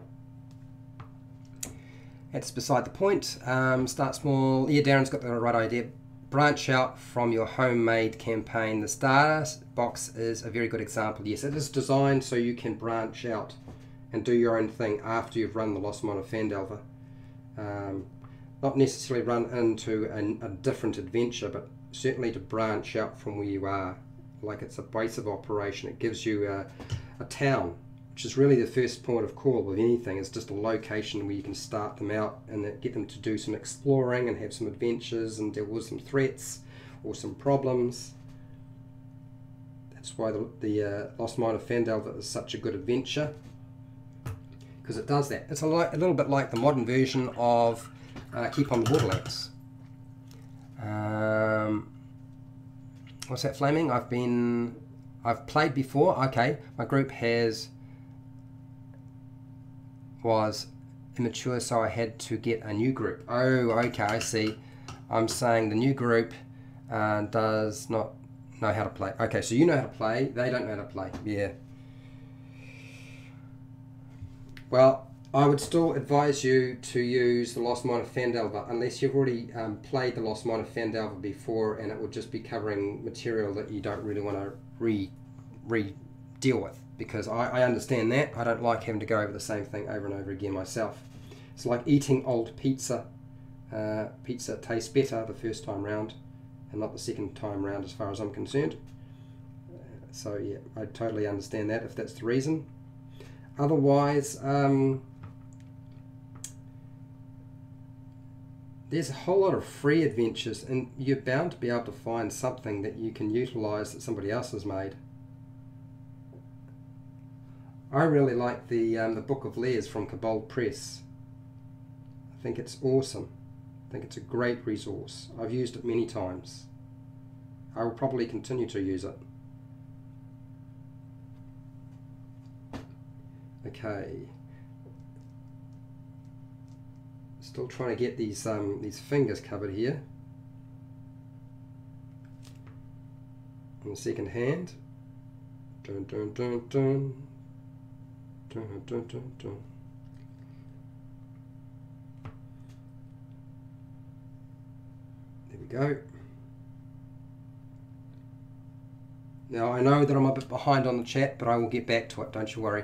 that's beside the point. Start small. Yeah, Darren's got the right idea. Branch out from your homemade campaign. The starter box is a very good example. Yes, it is designed so you can branch out and do your own thing after you've run the Lost Mine of Phandelver. Not necessarily run into a different adventure, but certainly to branch out from where you are. Like it's a base of operation. It gives you a town, which is really the first point of call with anything. It's just a location where you can start them out and get them to do some exploring and have some adventures and deal with some threats or some problems. That's why the Lost Mine of Phandelver is such a good adventure, because it does that. It's a little bit like the modern version of Keep on the Borderlands. What's that, Flaming? I've played before. Okay, my group was immature, so I had to get a new group. Oh, okay, I see. I'm saying the new group does not know how to play. Okay, so you know how to play, they don't know how to play. Yeah. Well, I would still advise you to use the Lost Mine of Phandelver unless you've already played the Lost Mine of Phandelver before, and it would just be covering material that you don't really want to re-deal with. Because I understand that. I don't like having to go over the same thing over and over again myself. It's like eating old pizza. Pizza tastes better the first time round and not the second time round as far as I'm concerned. So yeah, I totally understand that if that's the reason. Otherwise, there's a whole lot of free adventures and you're bound to be able to find something that you can utilize that somebody else has made. I really like the Book of Layers from Kobold Press. I think it's awesome. I think it's a great resource. I've used it many times. I will probably continue to use it. Okay. Still trying to get these fingers covered here. on the second hand. Dun, dun, dun, dun. Dun, dun, dun, dun. There we go. Now I know that I'm a bit behind on the chat, but I will get back to it, don't you worry.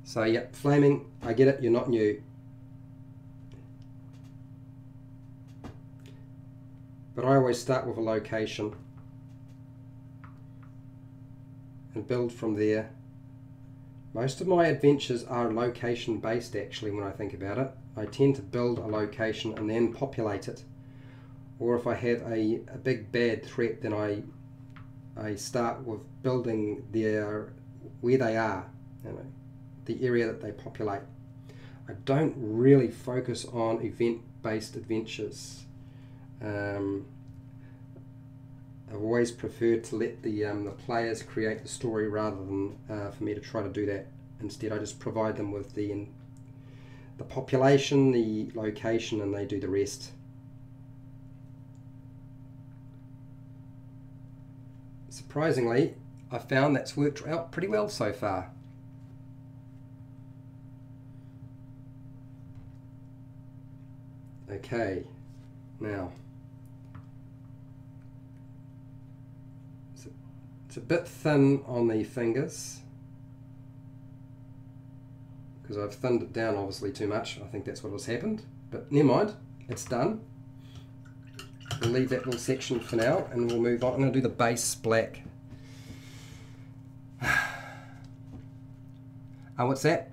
So yep, flaming, I get it, you're not new. But I always start with a location and build from there. Most of my adventures are location based actually when I think about it. I tend to build a location and then populate it. Or if I have a big bad threat, then I start with building where they are, you know, the area that they populate. I don't really focus on event-based adventures. I've always preferred to let the players create the story rather than for me to try to do that. Instead, I just provide them with the population, the location, and they do the rest. Surprisingly, I found that's worked out pretty well so far. Okay, now it's a bit thin on the fingers because I've thinned it down obviously too much. I think that's what has happened, but never mind, it's done. We'll leave that little section for now and we'll move on. I'm going to do the base black. What's that?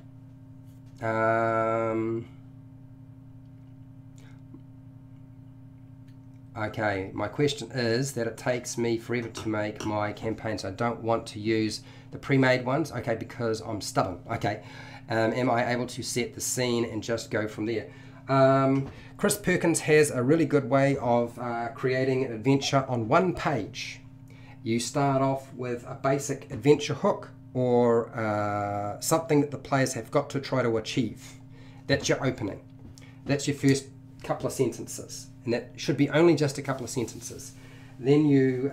Okay, my question is that it takes me forever to make my campaigns. I don't want to use the pre-made ones, okay, because I'm stubborn. Okay, am I able to set the scene and just go from there? Chris Perkins has a really good way of creating an adventure on one page. You start off with a basic adventure hook or something that the players have got to try to achieve. That's your opening. That's your first couple of sentences. And that should be only just a couple of sentences. Then you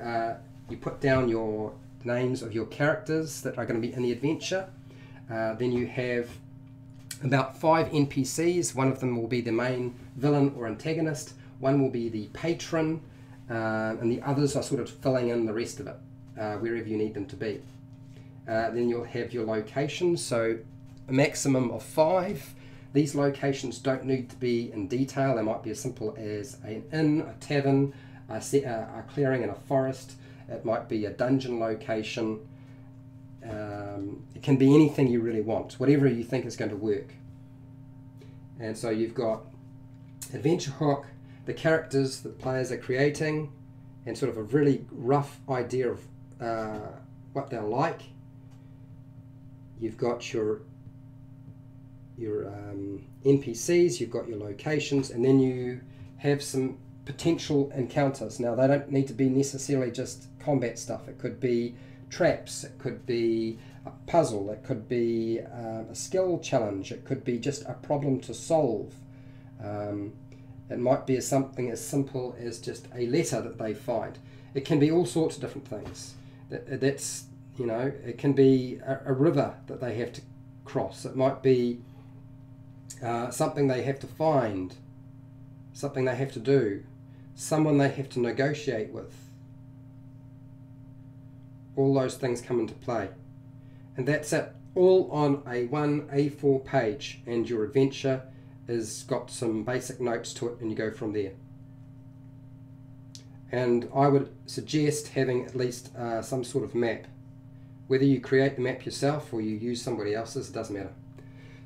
put down your names of your characters that are going to be in the adventure. Then you have about 5 NPCs. One of them will be the main villain or antagonist. One will be the patron. And the others are sort of filling in the rest of it, wherever you need them to be. Then you'll have your locations. So a maximum of 5. These locations don't need to be in detail. They might be as simple as an inn, a tavern, a clearing in a forest. It might be a dungeon location. It can be anything you really want, whatever you think is going to work. And so you've got adventure hook, the characters that players are creating, and sort of a really rough idea of what they're like. You've got your NPCs, you've got your locations, and then you have some potential encounters. Now they don't need to be necessarily just combat stuff. It could be traps, it could be a puzzle, it could be a skill challenge, it could be just a problem to solve. It might be something as simple as just a letter that they find. It can be all sorts of different things. That's, you know, it can be a river that they have to cross. It might be something they have to find, something they have to do, someone they have to negotiate with. All those things come into play. And that's it, all on a 1 A4 page, and your adventure has got some basic notes to it, and you go from there. And I would suggest having at least some sort of map. Whether you create the map yourself or you use somebody else's, it doesn't matter.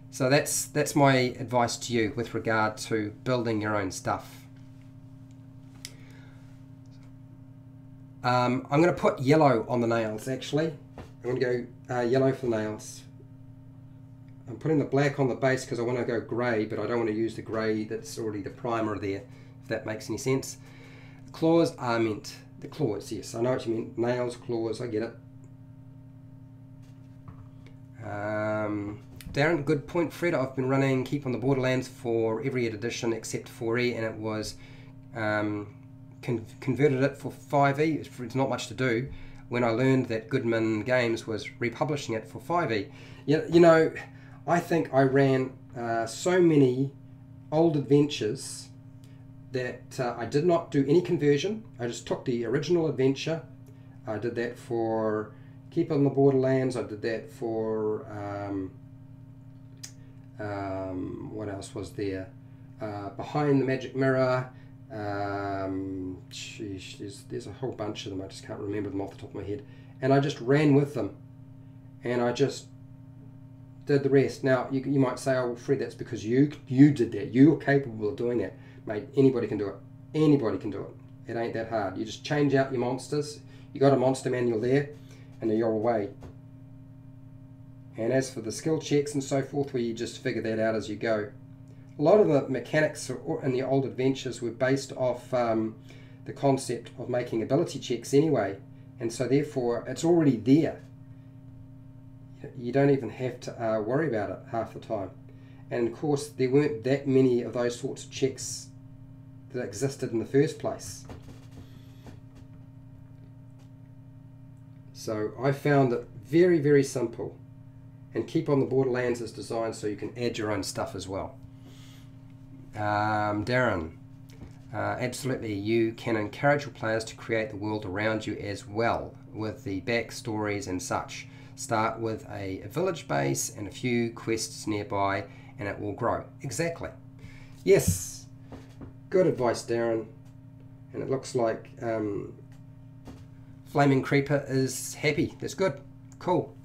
So that's my advice to you with regard to building your own stuff. I'm going to put yellow on the nails actually. I'm going to go yellow for the nails. I'm putting the black on the base because I want to go grey, but I don't want to use the grey that's already the primer there, if that makes any sense. The claws are meant. The claws, yes, I know what you mean. Nails, claws, I get it. Darren, good point, Fred. I've been running Keep on the Borderlands for every edition except 4E, and it was converted it for 5e. It's not much to do when I learned that Goodman Games was republishing it for 5e. You know, I think I ran so many old adventures that I did not do any conversion. I just took the original adventure. I did that for Keep on the Borderlands. I did that for what else was there? Behind the Magic Mirror. There's a whole bunch of them. I just can't remember them off the top of my head. And I just ran with them, and I just did the rest. Now you might say, "Oh, Fred, that's because you did that. You're capable of doing that, mate. Anybody can do it. Anybody can do it. It ain't that hard. You just change out your monsters. You got a monster manual there, and then you're away." And as for the skill checks and so forth, where you just figure that out as you go. A lot of the mechanics in the old adventures were based off the concept of making ability checks anyway, and so therefore it's already there. You don't even have to worry about it half the time. And of course there weren't that many of those sorts of checks that existed in the first place. So I found it very, very simple, and Keep on the Borderlands is designed so you can add your own stuff as well. Darren, absolutely, you can encourage your players to create the world around you as well with the backstories and such. Start with a village base and a few quests nearby, and it will grow. Exactly. Yes, good advice, Darren. And it looks like Flaming Creeper is happy. That's good. Cool.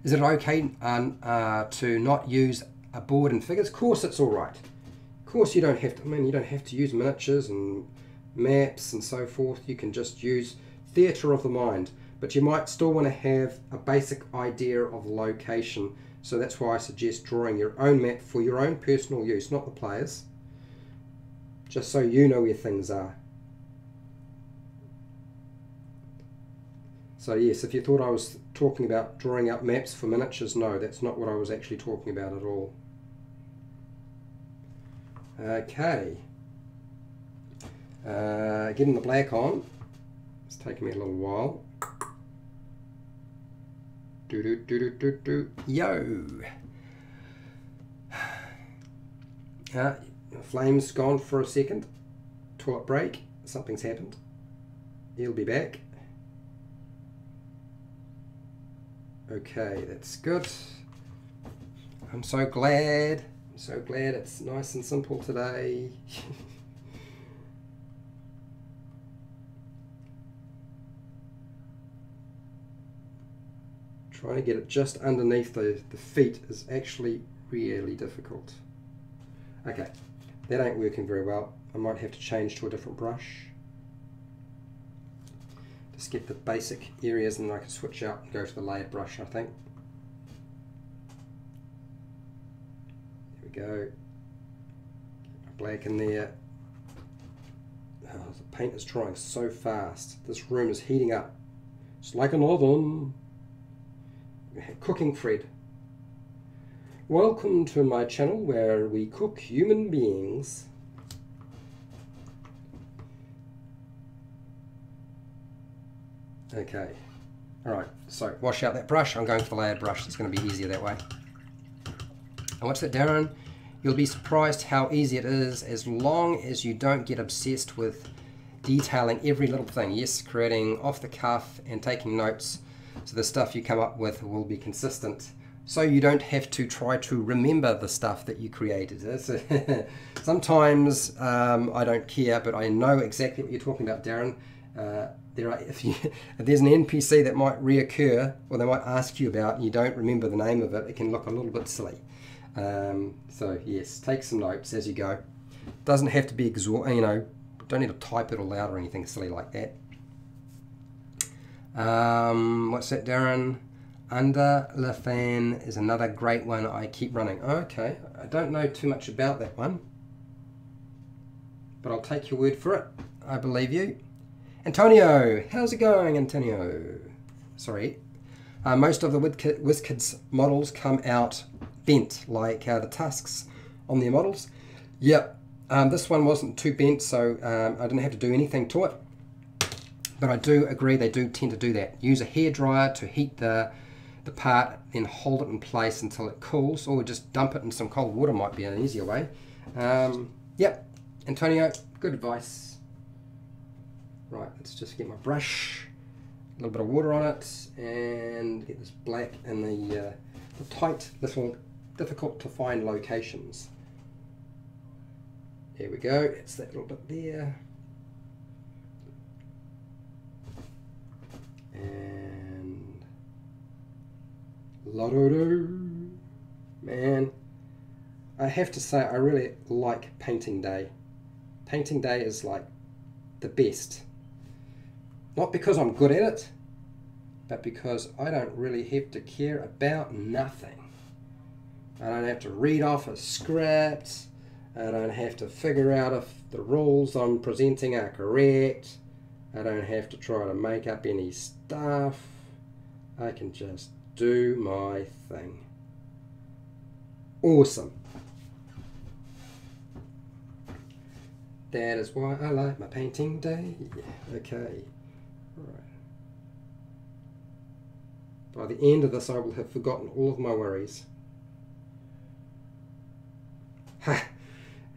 Is it okay to not use a board and figures? Of course it's all right. Of course you don't have to, you don't have to use miniatures and maps and so forth. You can just use theatre of the mind, but you might still want to have a basic idea of location. So that's why I suggest drawing your own map for your own personal use, not the players, just so you know where things are. So yes, if you thought I was talking about drawing up maps for miniatures, no, that's not what I was actually talking about at all. Okay, getting the black on. It's taking me a little while. Yo! Flame's gone for a second. Toilet break. Something's happened. He'll be back. Okay, that's good. I'm so glad. I'm so glad it's nice and simple today. Trying to get it just underneath the feet is actually really difficult. Okay, that ain't working very well. I might have to change to a different brush. Just get the basic areas and then I can switch out and go to the layered brush, I think. There we go. Black in there. Oh, the paint is drying so fast. This room is heating up. It's like an oven. Cooking Fred. Welcome to my channel where we cook human beings. Okay, alright, so wash out that brush. I'm going for the layered brush. It's going to be easier that way. And what's that, Darren? You'll be surprised how easy it is as long as you don't get obsessed with detailing every little thing. Yes, creating off the cuff and taking notes so the stuff you come up with will be consistent. So you don't have to try to remember the stuff that you created. Sometimes I don't care, but I know exactly what you're talking about, Darren. If there's an NPC that might reoccur, or they might ask you about, and you don't remember the name of it, it can look a little bit silly. So yes, take some notes as you go. Doesn't have to be don't need to type it all out or anything silly like that. What's that, Darren? Under the Fan is another great one I keep running. Okay, I don't know too much about that one, but I'll take your word for it. I believe you. Antonio, how's it going, Antonio? Sorry. Most of the WizKids models come out bent, like the tusks on their models. Yep, This one wasn't too bent, so I didn't have to do anything to it. But I do agree they do tend to do that. Use a hairdryer to heat the part, then hold it in place until it cools, or just dump it in some cold water might be an easier way. Yep, Antonio, good advice. Right, let's just get my brush, a little bit of water on it, and get this black in the tight little difficult to find locations. There we go, it's that little bit there. And la-do-do. Man, I have to say I really like painting day. Painting day is like the best. Not because I'm good at it, but because I don't really have to care about nothing. I don't have to read off a script. I don't have to figure out if the rules I'm presenting are correct. I don't have to try to make up any stuff. I can just do my thing. Awesome. That is why I like my painting day. Okay. Right. By the end of this, I will have forgotten all of my worries. Ha!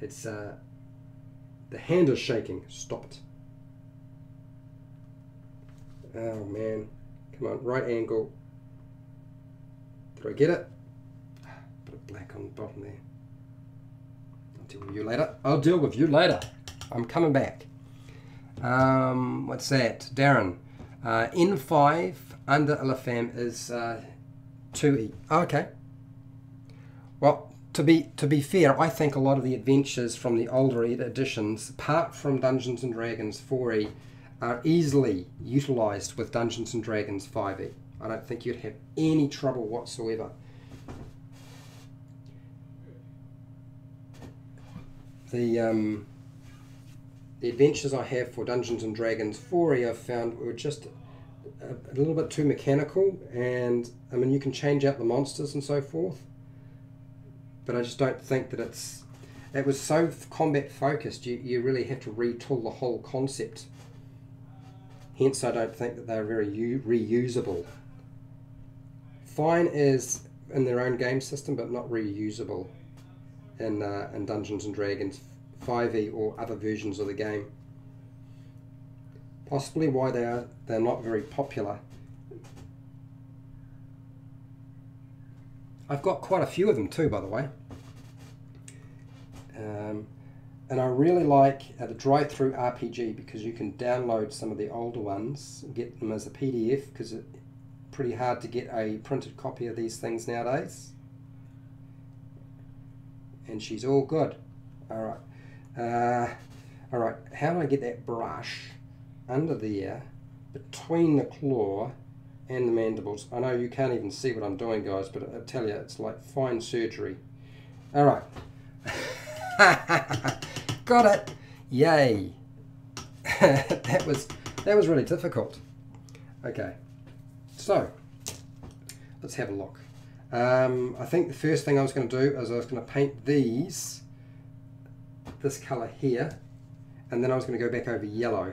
It's, the hand is shaking. Stop it. Oh man. Come on, right angle. Did I get it? Bit of black on the bottom there. I'll deal with you later. I'll deal with you later. I'm coming back. What's that? Darren. N5 under LFM is 2E. Oh, okay. Well, to be fair, I think a lot of the adventures from the older editions, apart from Dungeons and Dragons 4E, are easily utilised with Dungeons and Dragons 5E. I don't think you'd have any trouble whatsoever. The adventures I have for Dungeons and Dragons 4E I've found were just a little bit too mechanical, and I mean you can change out the monsters and so forth, but I just don't think that it was so combat focused you really have to retool the whole concept. Hence I don't think that they're very reusable. Fine is in their own game system, but not reusable in Dungeons and Dragons 5e or other versions of the game. Possibly why they're not very popular. I've got quite a few of them too, by the way. And I really like the drive-through RPG because you can download some of the older ones and get them as a PDF, because it's pretty hard to get a printed copy of these things nowadays. And she's all good. Alright. Alright, how do I get that brush under there, between the claw and the mandibles? I know you can't even see what I'm doing, guys, but I tell you, it's like fine surgery. Alright. Got it! Yay! that was really difficult. Okay, so let's have a look. I think the first thing I was going to do is I was going to paint this colour here, and then I was going to go back over yellow,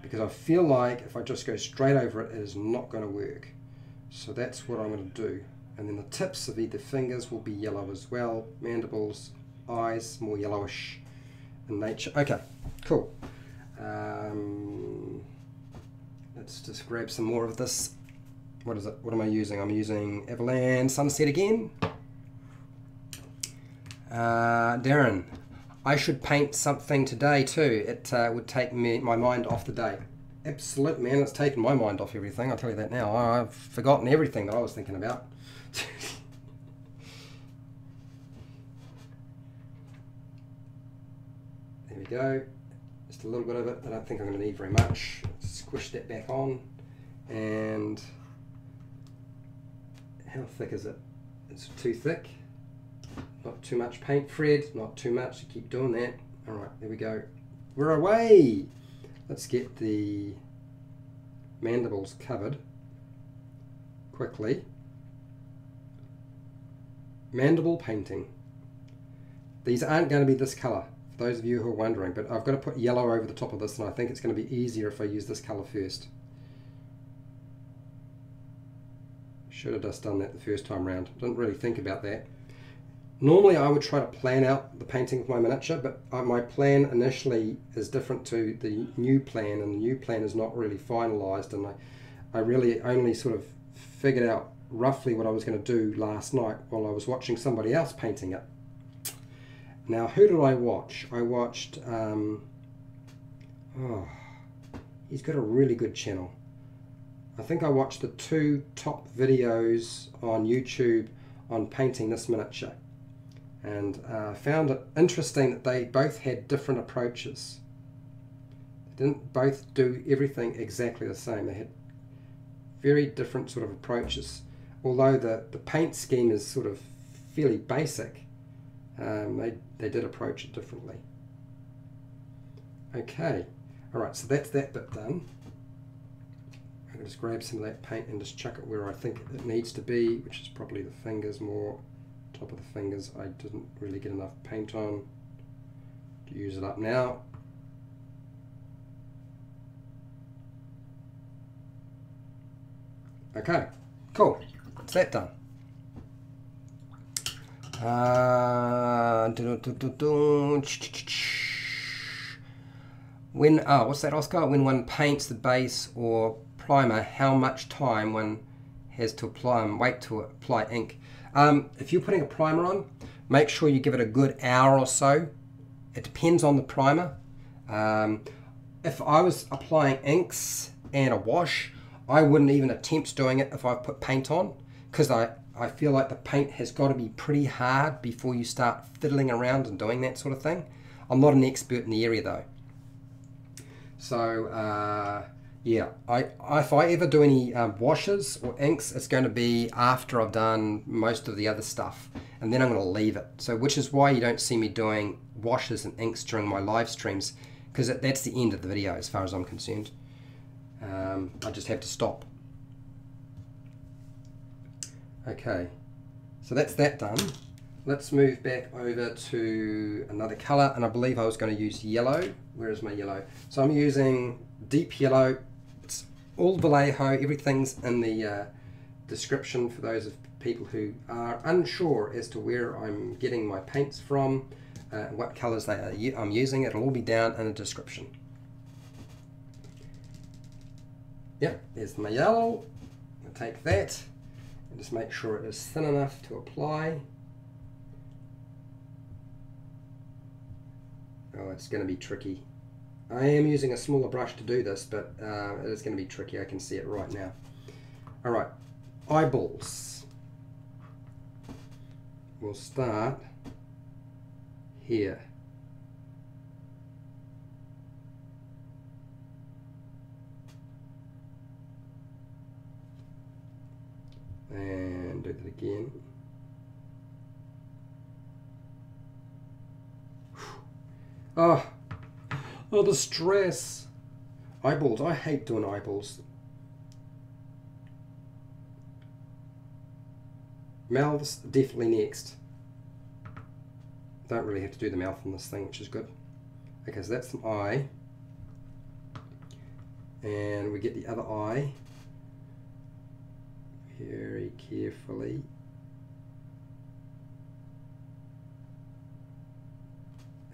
because I feel like if I just go straight over it, it is not going to work. So that's what I'm going to do. And then the tips of either fingers will be yellow as well. Mandibles, eyes, more yellowish in nature. Okay, cool. Let's just grab some more of this. What is it? What am I using? I'm using Averland Sunset again. Darren, I should paint something today too. It would take my mind off the day. Absolute, man, it's taken my mind off everything. I'll tell you that now. I've forgotten everything that I was thinking about. There we go. Just a little bit of it. I don't think I'm going to need very much. Squish that back on. And how thick is it? It's too thick. Not too much paint, Fred. Not too much. Keep doing that. Alright, there we go. We're away! Let's get the mandibles covered quickly. Mandible painting. These aren't going to be this colour. those of you who are wondering, but I've got to put yellow over the top of this, and I think it's going to be easier if I use this colour first. Should have just done that the first time round. Didn't really think about that. Normally I would try to plan out the painting of my miniature, but my plan initially is different to the new plan, and the new plan is not really finalised, and I really only sort of figured out roughly what I was going to do last night while I was watching somebody else painting it. Now, who did I watch? I watched, he's got a really good channel. I think I watched the 2 top videos on YouTube on painting this miniature, and found it interesting that they both had different approaches. They didn't both do everything exactly the same. They had very different sort of approaches. Although the paint scheme is sort of fairly basic, they did approach it differently. Okay, alright, so that's that bit done. I'm going to just grab some of that paint and just chuck it where I think it needs to be, which is probably the fingers more, top of the fingers. I didn't really get enough paint on to use it up now. Okay, cool. That's that done. When, what's that, Oscar? When one paints the base or primer, how much time one has to apply and wait to apply ink? If you're putting a primer on, make sure you give it a good hour or so. It depends on the primer. If I was applying inks and a wash, I wouldn't even attempt doing it if I put paint on, because I feel like the paint has got to be pretty hard before you start fiddling around and doing that sort of thing. I'm not an expert in the area though. So yeah, if I ever do any washes or inks, it's going to be after I've done most of the other stuff, and then I'm going to leave it. So which is why you don't see me doing washes and inks during my live streams, because that's the end of the video as far as I'm concerned. I just have to stop. Okay, so that's that done. Let's move back over to another colour, and I believe I was going to use yellow. Where is my yellow? So I'm using deep yellow. It's all Vallejo. Everything's in the description for those of people who are unsure as to where I'm getting my paints from, what colours I'm using. It'll all be down in the description. Yeah, there's my yellow. I'll take that and just make sure it is thin enough to apply. Oh, it's going to be tricky. I am using a smaller brush to do this, but it is going to be tricky. I can see it right now. Alright, eyeballs. We'll start here. And do that again. Oh, the stress. Eyeballs. I hate doing eyeballs. Mouths, definitely next. Don't really have to do the mouth on this thing, which is good. Okay, so that's the eye. And we get the other eye. Very carefully.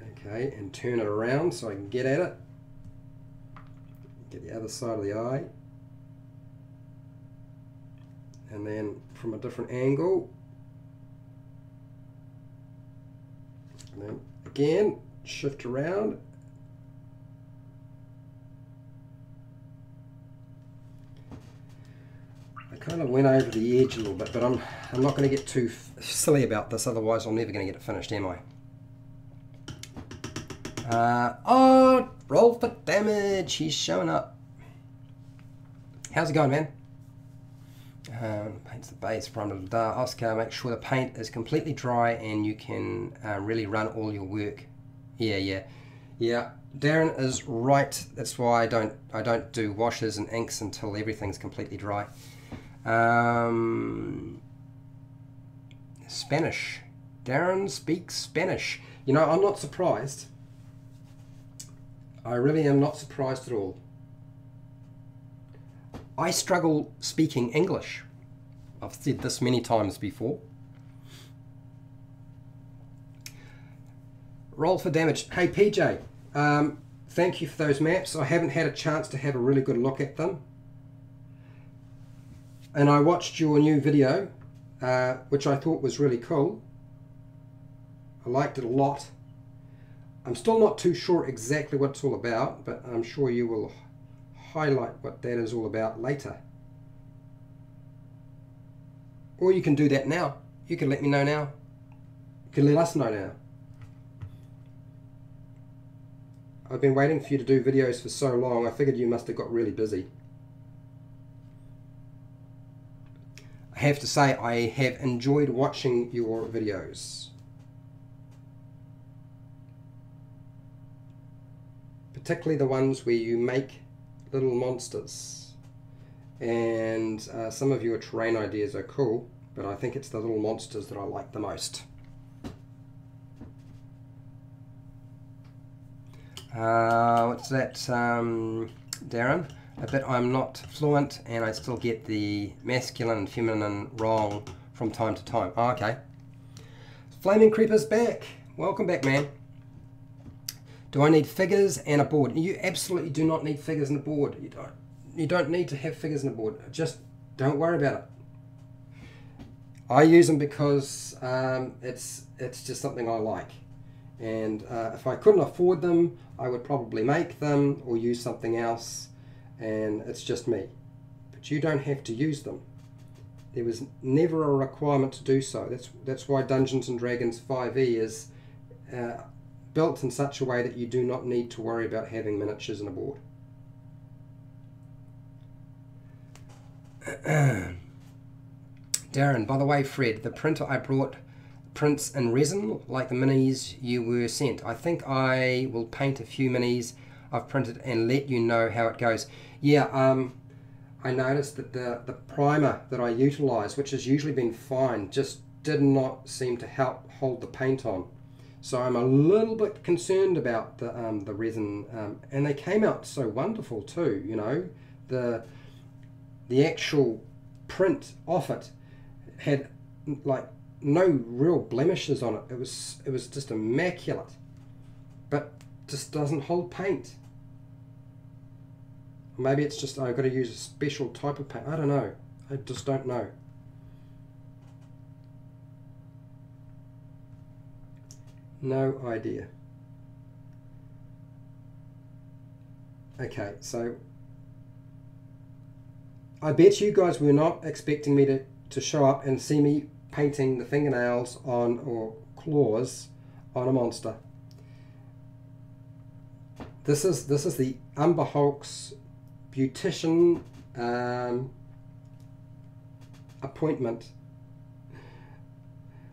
Okay, and turn it around so I can get at it. Get the other side of the eye. And then from a different angle. And then again, shift around. I kind of went over the edge a little bit, but I'm not going to get too silly about this, otherwise I'm never going to get it finished, am I? Oh, roll for damage. He's showing up. How's it going, man? Paints the base. Oscar, make sure the paint is completely dry and you can really run all your work. Yeah. Darren is right. That's why I don't do washes and inks until everything's completely dry. Spanish. Darren speaks Spanish. You know, I'm not surprised. I really am not surprised at all. I struggle speaking English. I've said this many times before. Roll for damage. Hey PJ, thank you for those maps. I haven't had a chance to have a really good look at them. And I watched your new video, which I thought was really cool. I liked it a lot. I'm still not too sure exactly what it's all about, but I'm sure you will highlight what that is all about later. Or you can do that now. You can let me know now. You can let us know now. I've been waiting for you to do videos for so long, I figured you must have got really busy. I have to say, I have enjoyed watching your videos. Particularly the ones where you make little monsters. And some of your terrain ideas are cool, but I think it's the little monsters that I like the most. What's that, Darren? A bit I'm not fluent and I still get the masculine and feminine wrong from time to time. Oh, okay. Flaming Creeper's back. Welcome back, man. Do I need figures and a board? You absolutely do not need figures and a board. You don't need to have figures and a board. Just don't worry about it. I use them because it's just something I like. And if I couldn't afford them, I would probably make them or use something else, and it's just me. But you don't have to use them. There was never a requirement to do so. That's why Dungeons and Dragons 5e is built in such a way that you do not need to worry about having miniatures and a board. Darren, by the way, Fred, the printer I brought prints in resin like the minis you were sent. I think I will paint a few minis I've printed and let you know how it goes. Yeah, I noticed that the primer that I utilize, which has usually been fine, just did not seem to help hold the paint on. So I'm a little bit concerned about the resin, and they came out so wonderful too. You know, the actual print off it had like no real blemishes on it. It was just immaculate, but just doesn't hold paint. Maybe it's just I've got to use a special type of paint. I don't know. I just don't know. No idea. Okay, so I bet you guys were not expecting me to show up and see me painting the fingernails on, or claws on, a monster. This is the Umber Hulk's beautician appointment.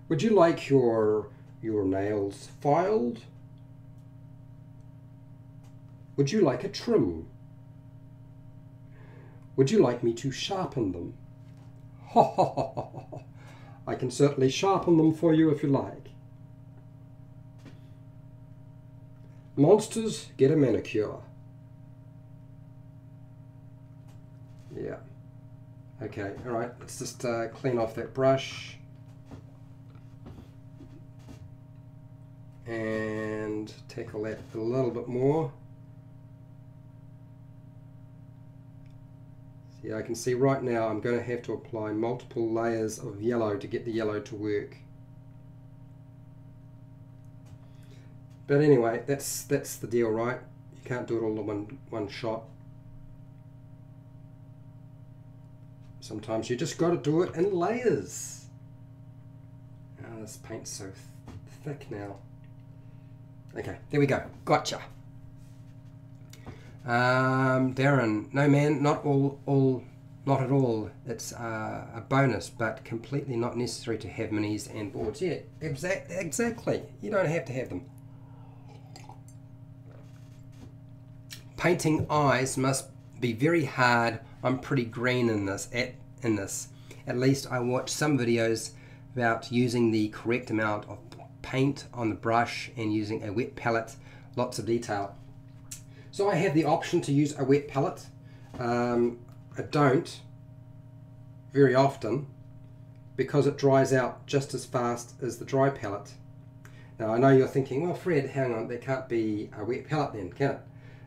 Would you like your nails filed? Would you like a trim? Would you like me to sharpen them? Ha ha ha ha ha. I can certainly sharpen them for you if you like. Monsters, get a manicure. Yeah. Okay, alright, let's just clean off that brush. And tackle that a little bit more. Yeah, I can see right now I'm going to have to apply multiple layers of yellow to get the yellow to work. But anyway, that's the deal, right? You can't do it all in one shot. Sometimes you just got to do it in layers. Oh, this paint's so thick now. Okay, there we go. Gotcha. Darren, no man, not at all. It's a bonus, but completely not necessary to have minis and boards. Yeah, exactly. You don't have to have them. Painting eyes must be very hard. I'm pretty green in this. At least I watched some videos about using the correct amount of paint on the brush and using a wet palette. Lots of detail. So I have the option to use a wet palette. I don't very often because it dries out just as fast as the dry palette. Now I know you're thinking, well Fred, hang on, there can't be a wet palette then, can it?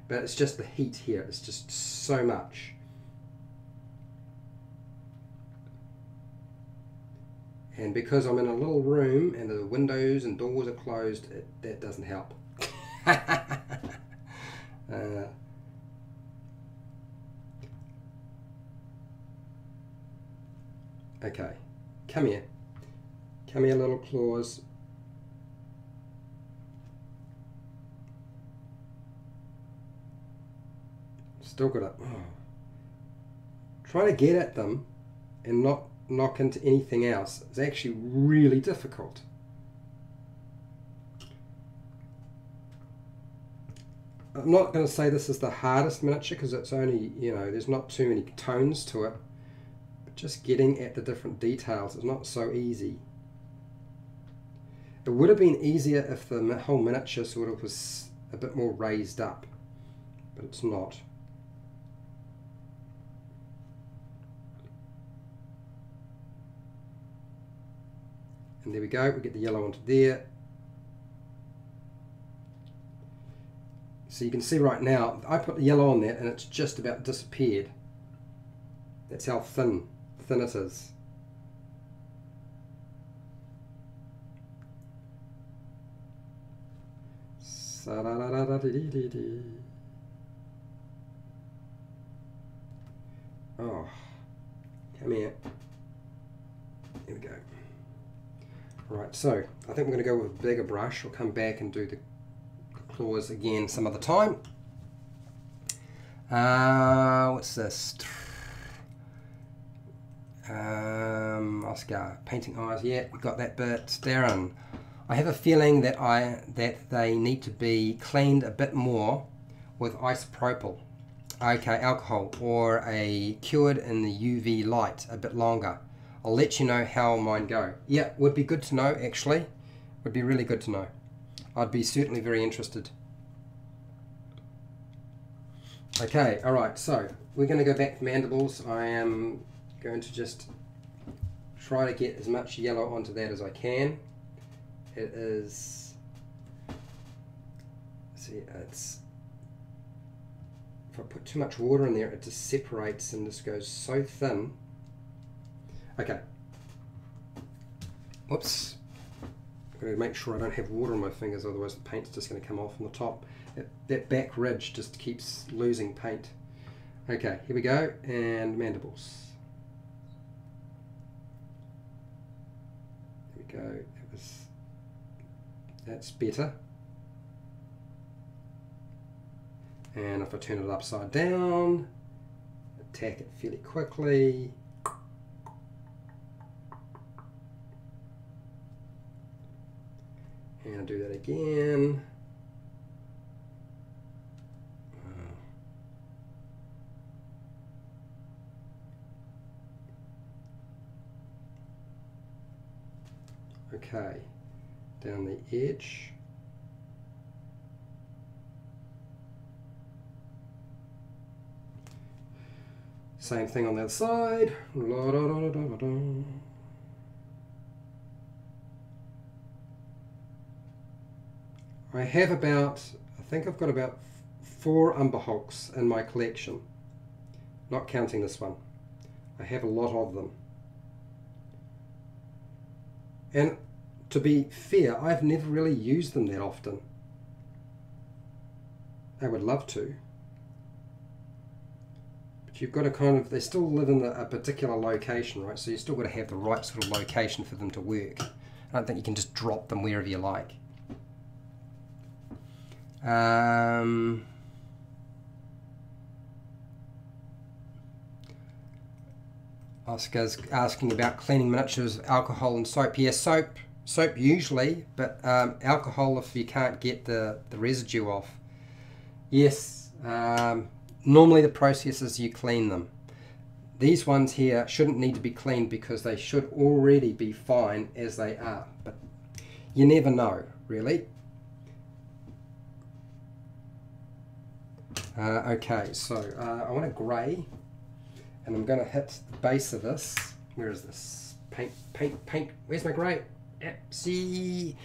But it's just the heat here, it's just so much. And because I'm in a little room and the windows and doors are closed, that doesn't help. Okay, come here. Come here, little claws. Still got it. Oh. Trying to get at them and not knock into anything else is actually really difficult. I'm not going to say this is the hardest miniature because it's only, you know, there's not too many tones to it. But just getting at the different details is not so easy. It would have been easier if the whole miniature sort of was a bit more raised up, but it's not. And there we go, we get the yellow onto there. So you can see right now, I put the yellow on there and it's just about disappeared. That's how thin it is. Oh, come here. Here we go. Right, so I think we're going to go with a bigger brush. We'll come back and do the claws again some other time. What's this? Oscar, painting eyes. Yeah, we got that bit. Darren, I have a feeling that they need to be cleaned a bit more with isopropyl. Okay, alcohol, or a cured in the UV light a bit longer. I'll let you know how mine go. Yeah, would be good to know actually. Would be really good to know. I'd be certainly very interested. Okay, alright, so we're going to go back to Mandibles. I am going to just try to get as much yellow onto that as I can. It is, see, it's, if I put too much water in there, it just separates and just goes so thin. Okay. Whoops. I've got to make sure I don't have water on my fingers, otherwise the paint's just going to come off on the top. That back ridge just keeps losing paint. Okay, here we go, and Mandibles. There we go. That's better. And if I turn it upside down, attack it fairly quickly. And I'll do that again. Okay, down the edge. Same thing on the other side. La, da, da, da, da, da. I have about, I think I've got about 4 Umber Hulks in my collection, not counting this one. I have a lot of them. And to be fair, I've never really used them that often. I would love to. But you've got to kind of, they still live in a particular location, right? So you've still got to have the right sort of location for them to work. I don't think you can just drop them wherever you like. Oscar's asking about cleaning miniatures with alcohol and soap. Yes, soap usually, but alcohol if you can't get the residue off. Yes, normally the process is you clean them. These ones here shouldn't need to be cleaned because they should already be fine as they are, but you never know, really. Okay, so I want a grey, and I'm going to hit the base of this. Where is this? Paint, paint, paint. Where's my grey? Sea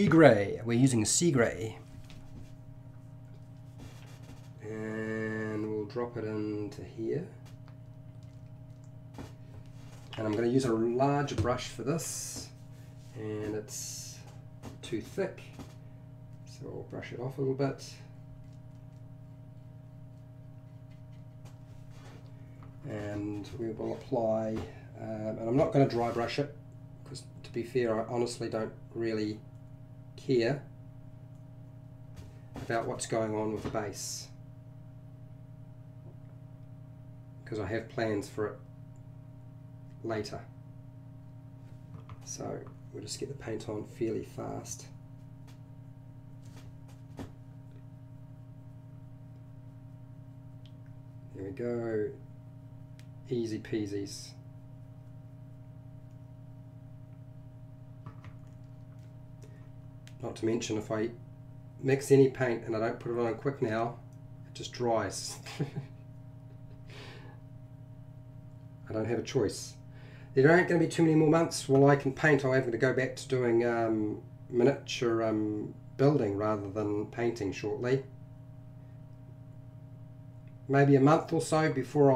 grey. We're using sea grey. And we'll drop it into here. And I'm going to use a larger brush for this. And it's too thick. So I'll brush it off a little bit. And we will apply, and I'm not going to dry brush it, because to be fair, I honestly don't really care about what's going on with the base, because I have plans for it later. So we'll just get the paint on fairly fast. There we go. Easy peasies. Not to mention, if I mix any paint and I don't put it on quick now, it just dries. I don't have a choice. There aren't going to be too many more months while I can paint. I'm having to go back to doing miniature building rather than painting shortly. Maybe a month or so before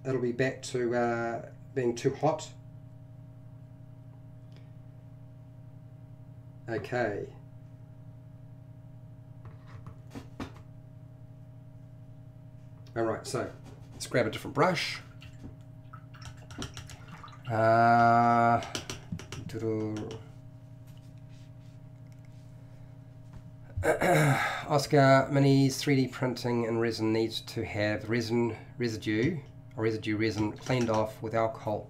it'll be back to being too hot. Okay. Alright, so let's grab a different brush. Oscar Mini's 3D printing and resin needs to have resin residue cleaned off with alcohol.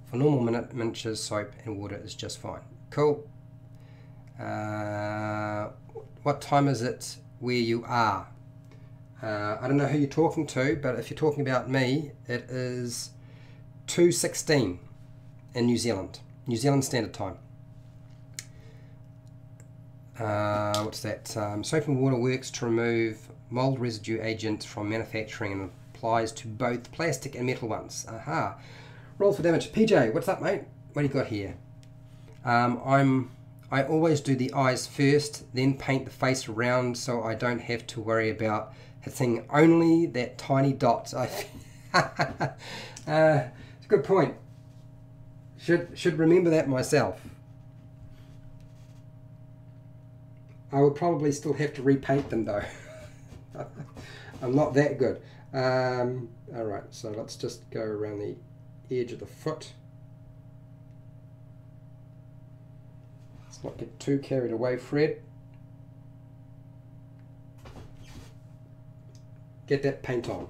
For normal miniatures, soap and water is just fine. Cool. What time is it where you are? I don't know who you're talking to, but if you're talking about me, it is 2:16 in New Zealand Standard Time. What's that? Soap and water works to remove mold residue agents from manufacturing and applies to both plastic and metal ones. Aha. Roll for damage. PJ, what's up, mate? What do you got here? I always do the eyes first, then paint the face around so I don't have to worry about hitting only that tiny dot. It's a good point. Should remember that myself. I would probably still have to repaint them though. I'm not that good. Alright, so let's just go around the edge of the foot. Let's not get too carried away, Fred. Get that paint on.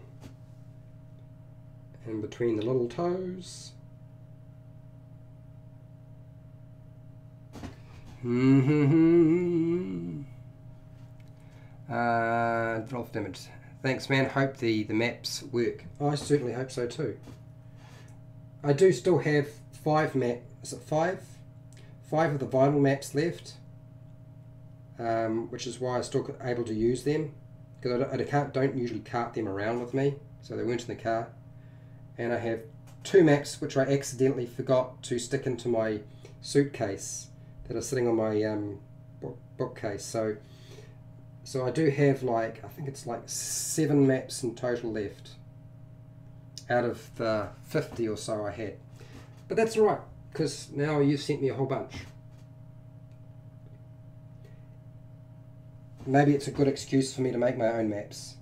And between the little toes. Roll for damage. Thanks, man. Hope the maps work. I certainly hope so too. I do still have 5 is it 5? 5 of the vinyl maps left, which is why I'm still able to use them, because I don't usually cart them around with me, so they weren't in the car. And I have 2 maps which I accidentally forgot to stick into my suitcase that are sitting on my bookcase. So I do have I think it's 7 maps in total left out of the 50 or so I had. But that's alright, because now you've sent me a whole bunch. Maybe it's a good excuse for me to make my own maps.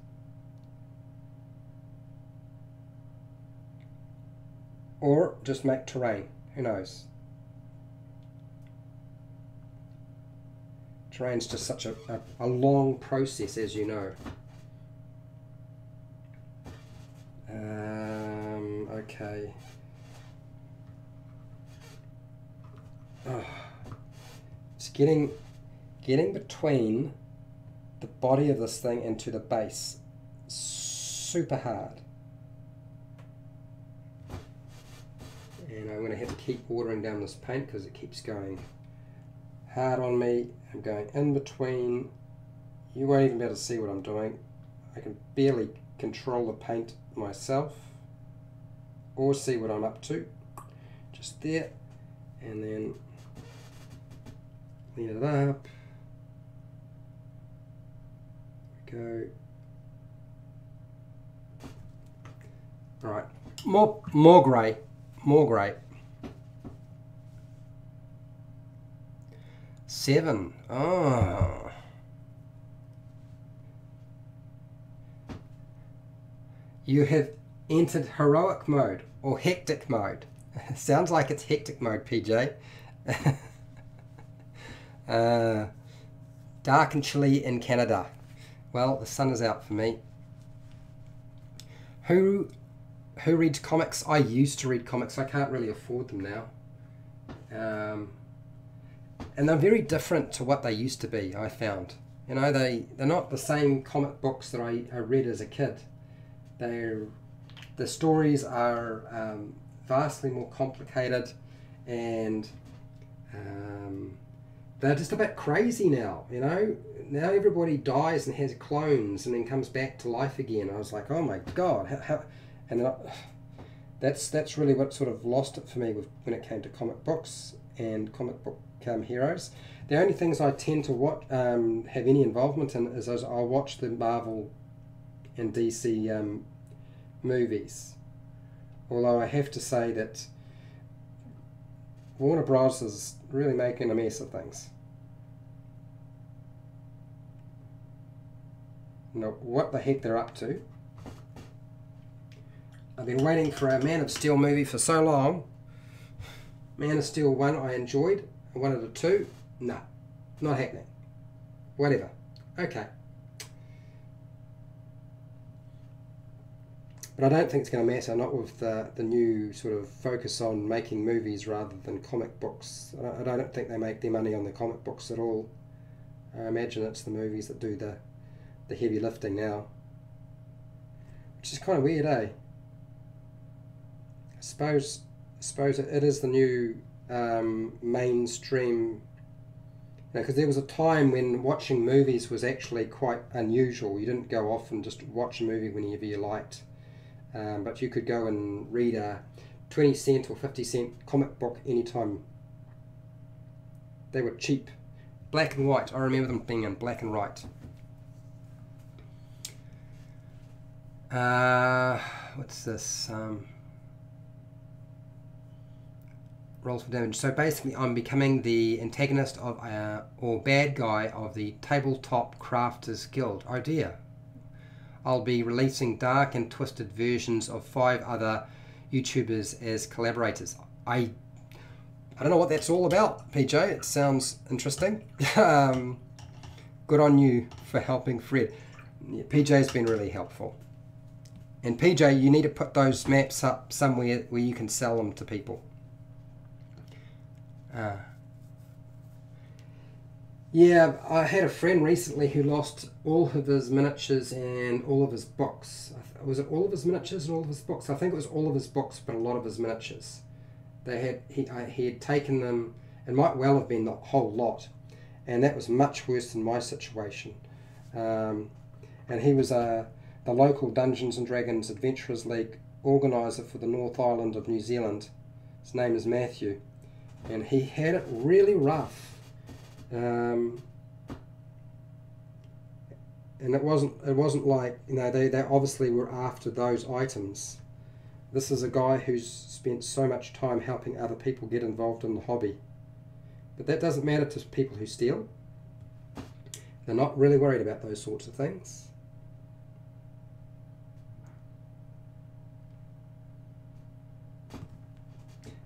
Or just make terrain, who knows. Terrain's just such a long process, as you know. Okay. Oh, it's getting between the body of this thing and to the base. Super hard. And I'm going to have to keep watering down this paint because it keeps going hard on me. I'm going in between. You won't even be able to see what I'm doing. I can barely control the paint myself or see what I'm up to. Just there, and then clean it up. Go. All right, more grey, more grey. 7. Oh. You have entered heroic mode or hectic mode. Sounds like it's hectic mode, PJ. Dark and chilly in Canada. Well, the sun is out for me. Who reads comics? I used to read comics. I can't really afford them now. And they're very different to what they used to be, I found. You know, they're not the same comic books that I read as a kid. The stories are vastly more complicated, and they're just a bit crazy now, you know. Now everybody dies and has clones and then comes back to life again. I was like, oh my God. And that's really what sort of lost it for me when it came to comic books and comic book heroes. The only things I tend to watch, have any involvement in is I'll watch the Marvel and DC movies. Although I have to say that Warner Bros. Is really making a mess of things. Know what the heck they're up to. I've been waiting for a Man of Steel movie for so long. Man of Steel 1 I enjoyed. I wanted a 2. No, not happening. Whatever. Okay. But I don't think it's going to matter, not with the new sort of focus on making movies rather than comic books. I don't think they make their money on the comic books at all. I imagine it's the movies that do the heavy lifting now. Which is kind of weird, eh? I suppose it is the new mainstream, because there was a time when watching movies was actually quite unusual. You didn't go off and just watch a movie whenever you liked, but you could go and read a 20-cent or 50-cent comic book anytime. They were cheap, black and white. I remember them being in black and white. What's this? Rolls for damage. So basically I'm becoming the antagonist of or bad guy of the Tabletop Crafters Guild. Oh dear. I'll be releasing dark and twisted versions of 5 other YouTubers as collaborators. I don't know what that's all about, PJ. It sounds interesting. Good on you for helping Fred. Yeah, PJ's been really helpful. And PJ, you need to put those maps up somewhere where you can sell them to people. Yeah, I had a friend recently who lost all of his miniatures and all of his books. Was it all of his miniatures and all of his books? I think it was all of his books, but a lot of his miniatures. He had taken them, and might well have been the whole lot, and that was much worse than my situation. And he was the local Dungeons and Dragons Adventurers League organiser for the North Island of New Zealand. His name is Matthew. And he had it really rough, and it wasn't like, you know, they obviously were after those items. This is a guy who's spent so much time helping other people get involved in the hobby, but that doesn't matter to people who steal. They're not really worried about those sorts of things.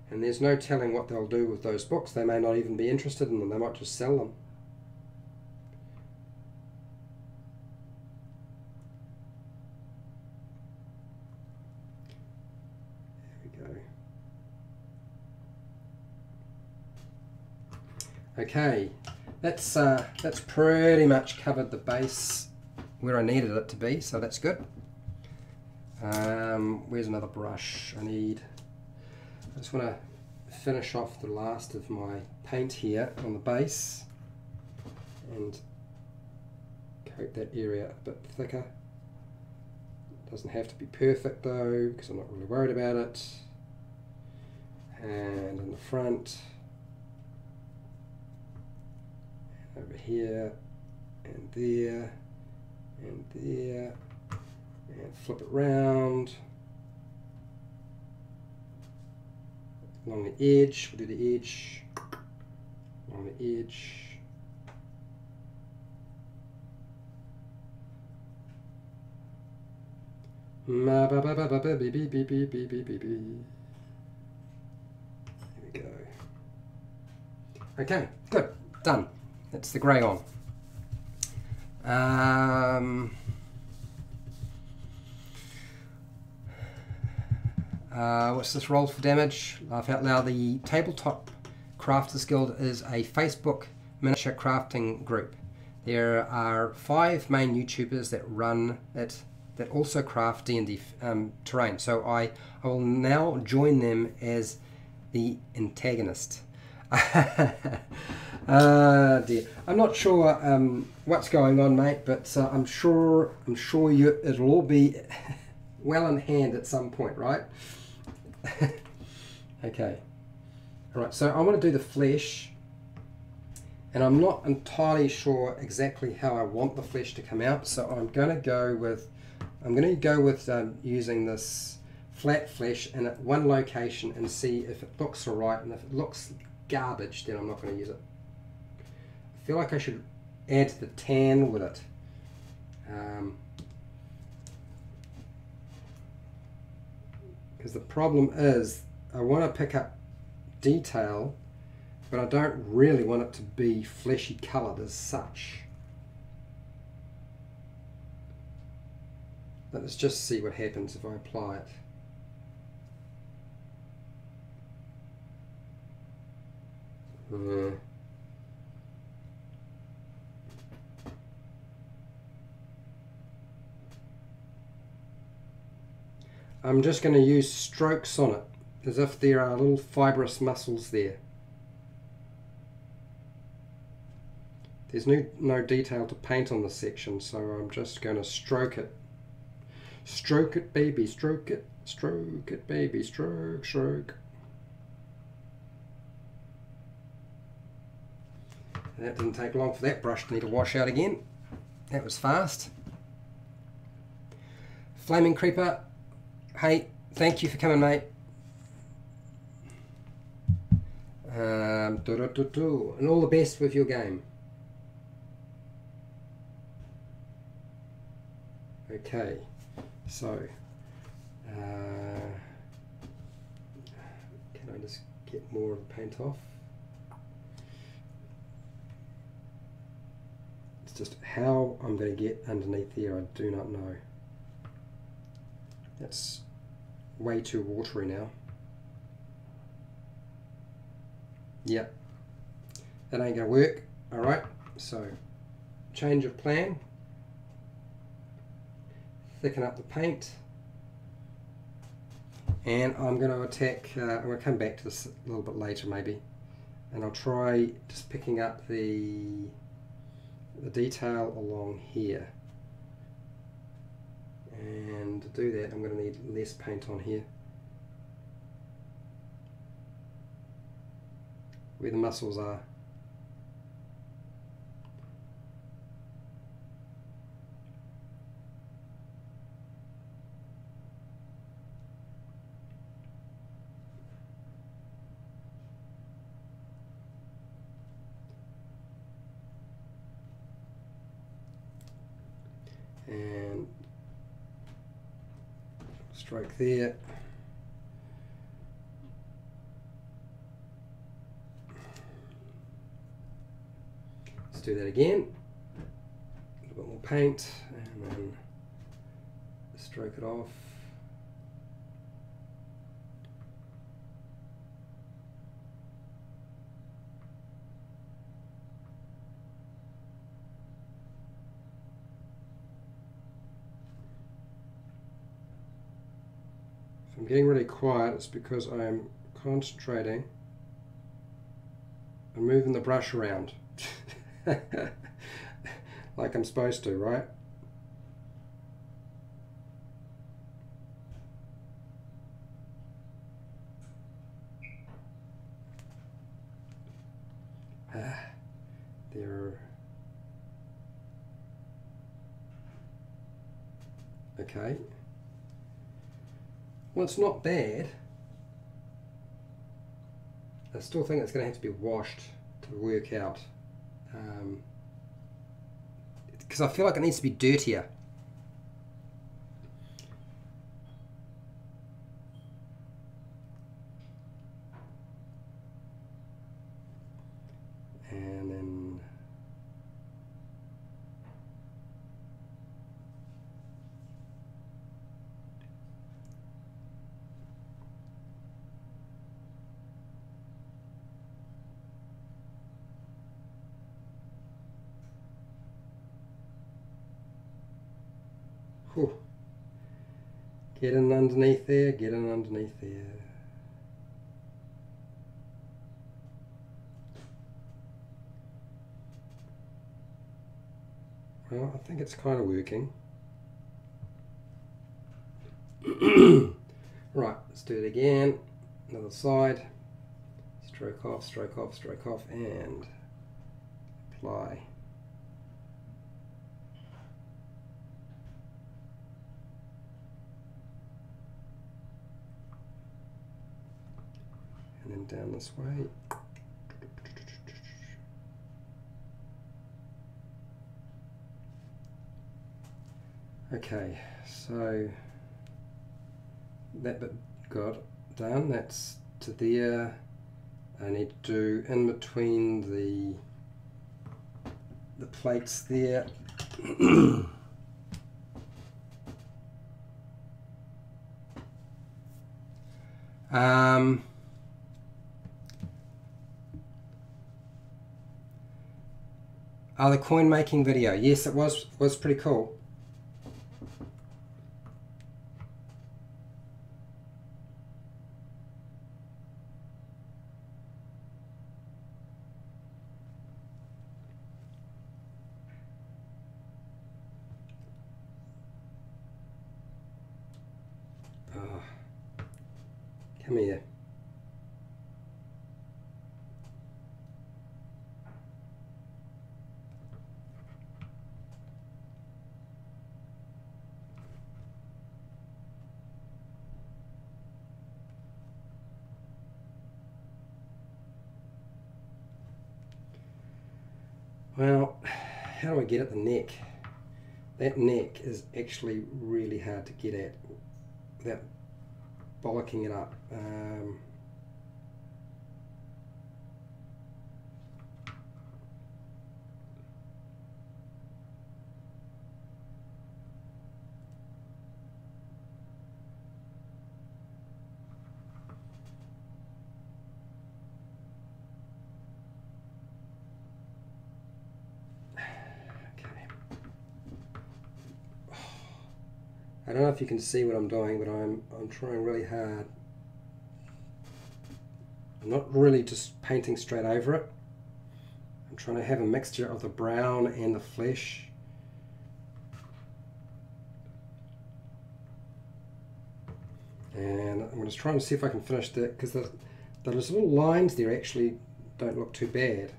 And there's no telling what they'll do with those books. They may not even be interested in them. They might just sell them. There we go. Okay, that's pretty much covered the base where I needed it to be, so that's good. Where's another brush I just want to finish off the last of my paint here on the base and coat that area a bit thicker. Doesn't have to be perfect though, because I'm not really worried about it. And in the front, and over here, and there, and there, and flip it round. Along the edge, we'll do the edge, along the edge. There we go. Okay, good, done. That's the grey on. What's this? Roll for damage. Laugh out loud. The Tabletop Crafters Guild is a Facebook miniature crafting group. There are 5 main YouTubers that run it, that also craft D&D terrain. So I will now join them as the antagonist. Dear. I'm not sure what's going on, mate, but I'm sure it'll all be well in hand at some point, right? Okay. All right. So I want to do the flesh, and I'm not entirely sure exactly how I want the flesh to come out. So I'm going to go with using this flat flesh in at one location and see if it looks alright, and if it looks garbage, then I'm not going to use it. I feel like I should add the tan with it. Because the problem is I want to pick up detail, but I don't really want it to be fleshy coloured as such. Let's just see what happens if I apply it. I'm just going to use strokes on it, as if there are little fibrous muscles there. There's no detail to paint on this section, so I'm just going to stroke it. Stroke it, baby, stroke it. Stroke it, baby, stroke, stroke. That didn't take long for that brush to need to wash out again. That was fast. Flaming Creeper, hey, thank you for coming, mate. And all the best with your game. Okay, so can I just get more of the paint off? It's just how I'm going to get underneath there, I do not know. That's way too watery now. Yep, that ain't going to work. Alright, so change of plan. Thicken up the paint, and I'm going to attack, I'm going to come back to this a little bit later maybe, and I'll try just picking up the detail along here, and to do that I'm going to need less paint on here where the muscles are. And stroke there. Let's do that again. A little bit more paint, and then stroke it off. I'm getting really quiet, it's because I am concentrating on moving the brush around like I'm supposed to, right? Okay. Well, it's not bad. I still think it's going to have to be washed to work out. Because I feel like it needs to be dirtier. And then whew. Get in underneath there, get in underneath there. Well, I think it's kind of working. Right, let's do it again. Another side. Stroke off, stroke off, stroke off, and apply. And then down this way. Okay, so that bit got done. That's to there. I need to do in between the plates there. Oh, the coin making video. Yes, it was pretty cool. Oh, come here. Well, how do I get at the neck? That neck is actually really hard to get at without bollocking it up. I don't know if you can see what I'm doing, but I'm trying really hard. I'm not really just painting straight over it. I'm trying to have a mixture of the brown and the flesh. And I'm just trying to see if I can finish that, because those little lines there actually don't look too bad.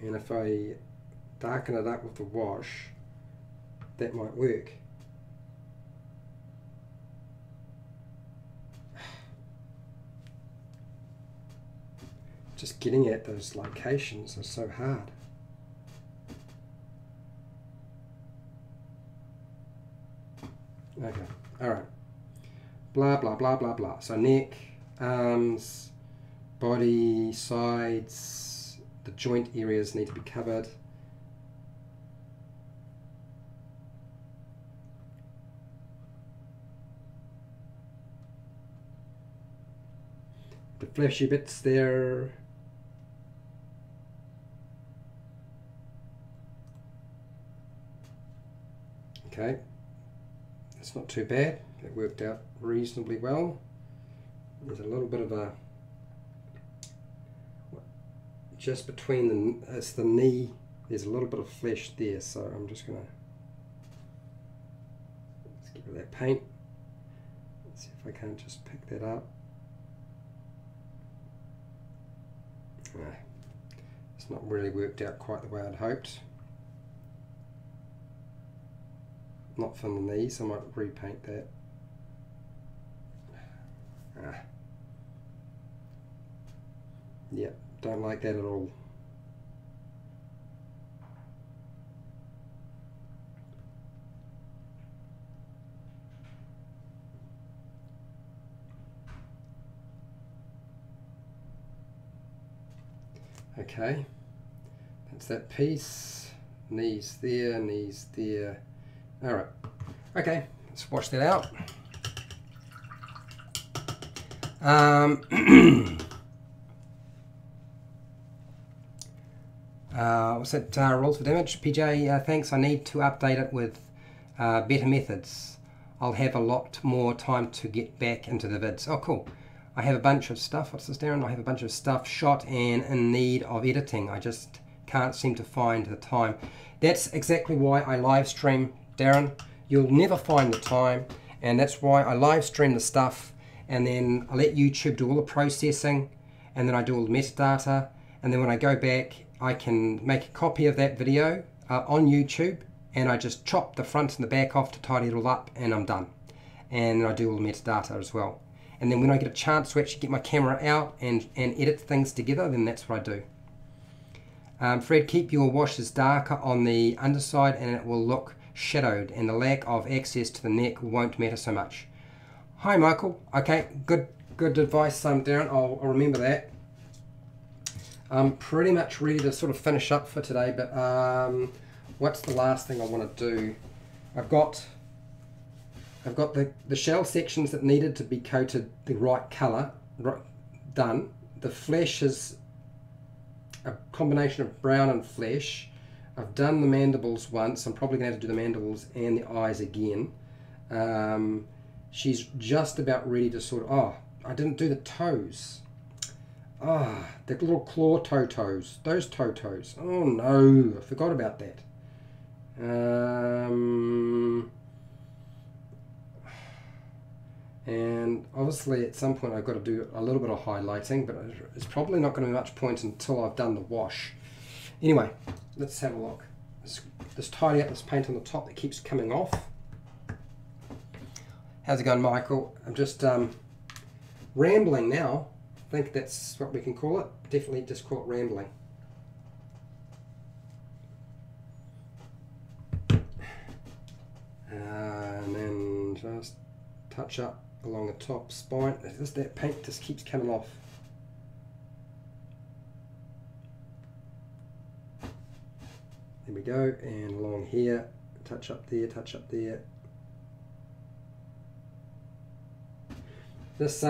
And if I darken it up with the wash, that might work. Just getting at those locations is so hard. Okay, alright. Blah, blah, blah, blah, blah. So neck, arms, body, sides, the joint areas need to be covered. The fleshy bits there. Okay, that's not too bad. It worked out reasonably well. There's a little bit of a just between the knee, there's a little bit of flesh there, so I'm just gonna let's get rid of that paint. Let's see if I can't just pick that up. It's not really worked out quite the way I'd hoped. Not from these, I might repaint that. Yeah, don't like that at all. Okay, that's that piece. Knees there, knees there. Alright, okay, let's wash that out. What's that? Rules for damage? PJ, thanks. I need to update it with better methods. I'll have a lot more time to get back into the vids. Oh, cool. I have a bunch of stuff. What's this, Darren? I have a bunch of stuff shot and in need of editing. I just can't seem to find the time. That's exactly why I live stream, Darren. You'll never find the time, and that's why I live stream the stuff, and then I let YouTube do all the processing, and then I do all the metadata, and then when I go back, I can make a copy of that video on YouTube, and I just chop the front and the back off to tidy it all up, and I'm done. And I do all the metadata as well. And then when I get a chance to actually get my camera out and edit things together, then that's what I do. Fred, keep your washes darker on the underside and it will look shadowed, and the lack of access to the neck won't matter so much. Hi Michael. Okay, good advice, Darren. I'll remember that. I'm pretty much ready to sort of finish up for today, but what's the last thing I want to do? I've got the shell sections that needed to be coated the right colour done. The flesh is a combination of brown and flesh. I've done the mandibles once. I'm probably going to have to do the mandibles and the eyes again. She's just about ready to sort of... Oh, I didn't do the toes. Ah, the little claw toes. Those toes. Oh no, I forgot about that. And obviously at some point I've got to do a little bit of highlighting, but it's probably not going to be much point until I've done the wash. Anyway, let's have a look. Let's tidy up this paint on the top that keeps coming off. How's it going, Michael? I'm just rambling now. I think that's what we can call it. Definitely just call it rambling. And then just touch up along the top spine. That paint just keeps coming off. There we go, and along here, touch up there, touch up there. This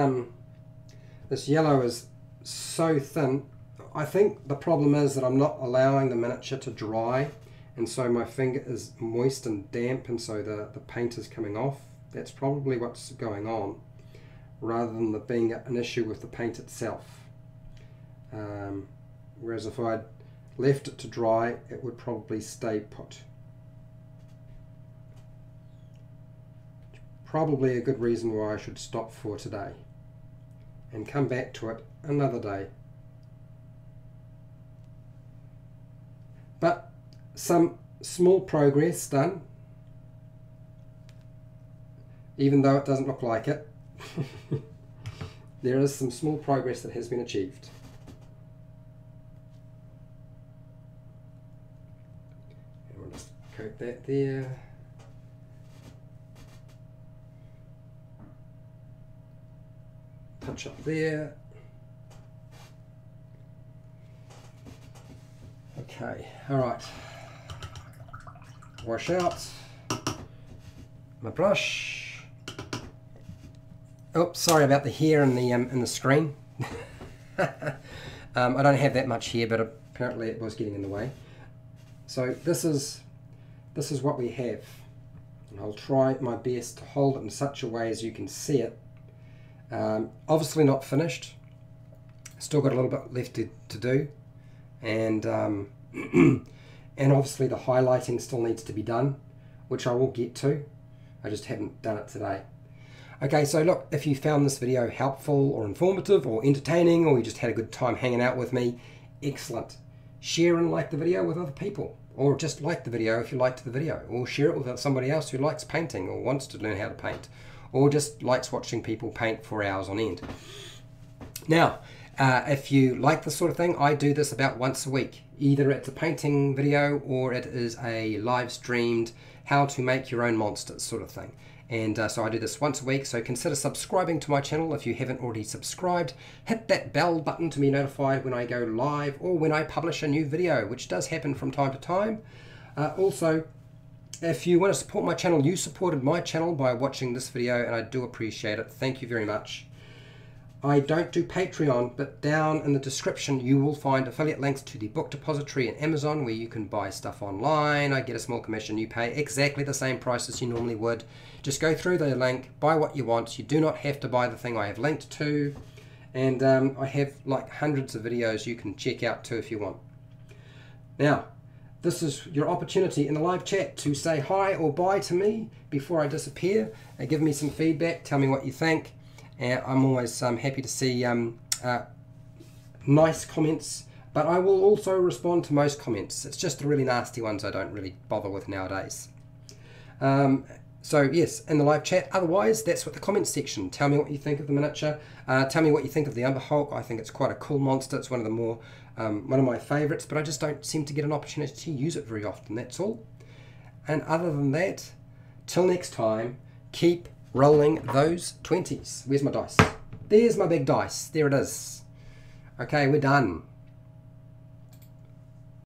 yellow is so thin. I think the problem is that I'm not allowing the miniature to dry, and so my finger is moist and damp, and so the paint is coming off. That's probably what's going on, rather than there being an issue with the paint itself. Whereas if I'd left it to dry, it would probably stay put. Probably a good reason why I should stop for today and come back to it another day. But some small progress done, even though it doesn't look like it. There is some small progress that has been achieved. And we'll just coat that there. Touch up there. Okay, all right. Wash out my brush. Oops, sorry about the hair in the screen. I don't have that much hair, but apparently it was getting in the way. So this is what we have, and I'll try my best to hold it in such a way as you can see it. Obviously not finished. Still got a little bit left to do, and and obviously the highlighting still needs to be done, which I will get to. I just haven't done it today. Okay, so look, if you found this video helpful or informative or entertaining, or you just had a good time hanging out with me, excellent. share and like the video with other people, or just like the video if you liked the video, or share it with somebody else who likes painting or wants to learn how to paint, or just likes watching people paint for hours on end. Now, if you like this sort of thing, I do this about once a week. Either it's a painting video or it is a live streamed how to make your own monsters sort of thing. And so I do this once a week, so consider subscribing to my channel if you haven't already subscribed. Hit that bell button to be notified when I go live or when I publish a new video, which does happen from time to time. Also, if you want to support my channel, you supported my channel by watching this video, and I do appreciate it. Thank you very much. I don't do Patreon, but down in the description you will find affiliate links to the book depository and Amazon, where you can buy stuff online. I get a small commission. You pay exactly the same price as you normally would. Just go through the link, buy what you want. You do not have to buy the thing I have linked to. And I have like hundreds of videos you can check out too if you want. Now, this is your opportunity in the live chat to say hi or bye to me before I disappear. Give me some feedback, tell me what you think. I'm always happy to see nice comments, but I will also respond to most comments. It's just the really nasty ones I don't really bother with nowadays. So yes, in the live chat. Otherwise, that's what the comments section. Tell me what you think of the miniature. Tell me what you think of the Umber Hulk. I think it's quite a cool monster. It's one of the more one of my favourites, but I just don't seem to get an opportunity to use it very often. That's all. And other than that, till next time, keep rolling those 20s. Where's my dice? There's my big dice. There it is. Okay, we're done.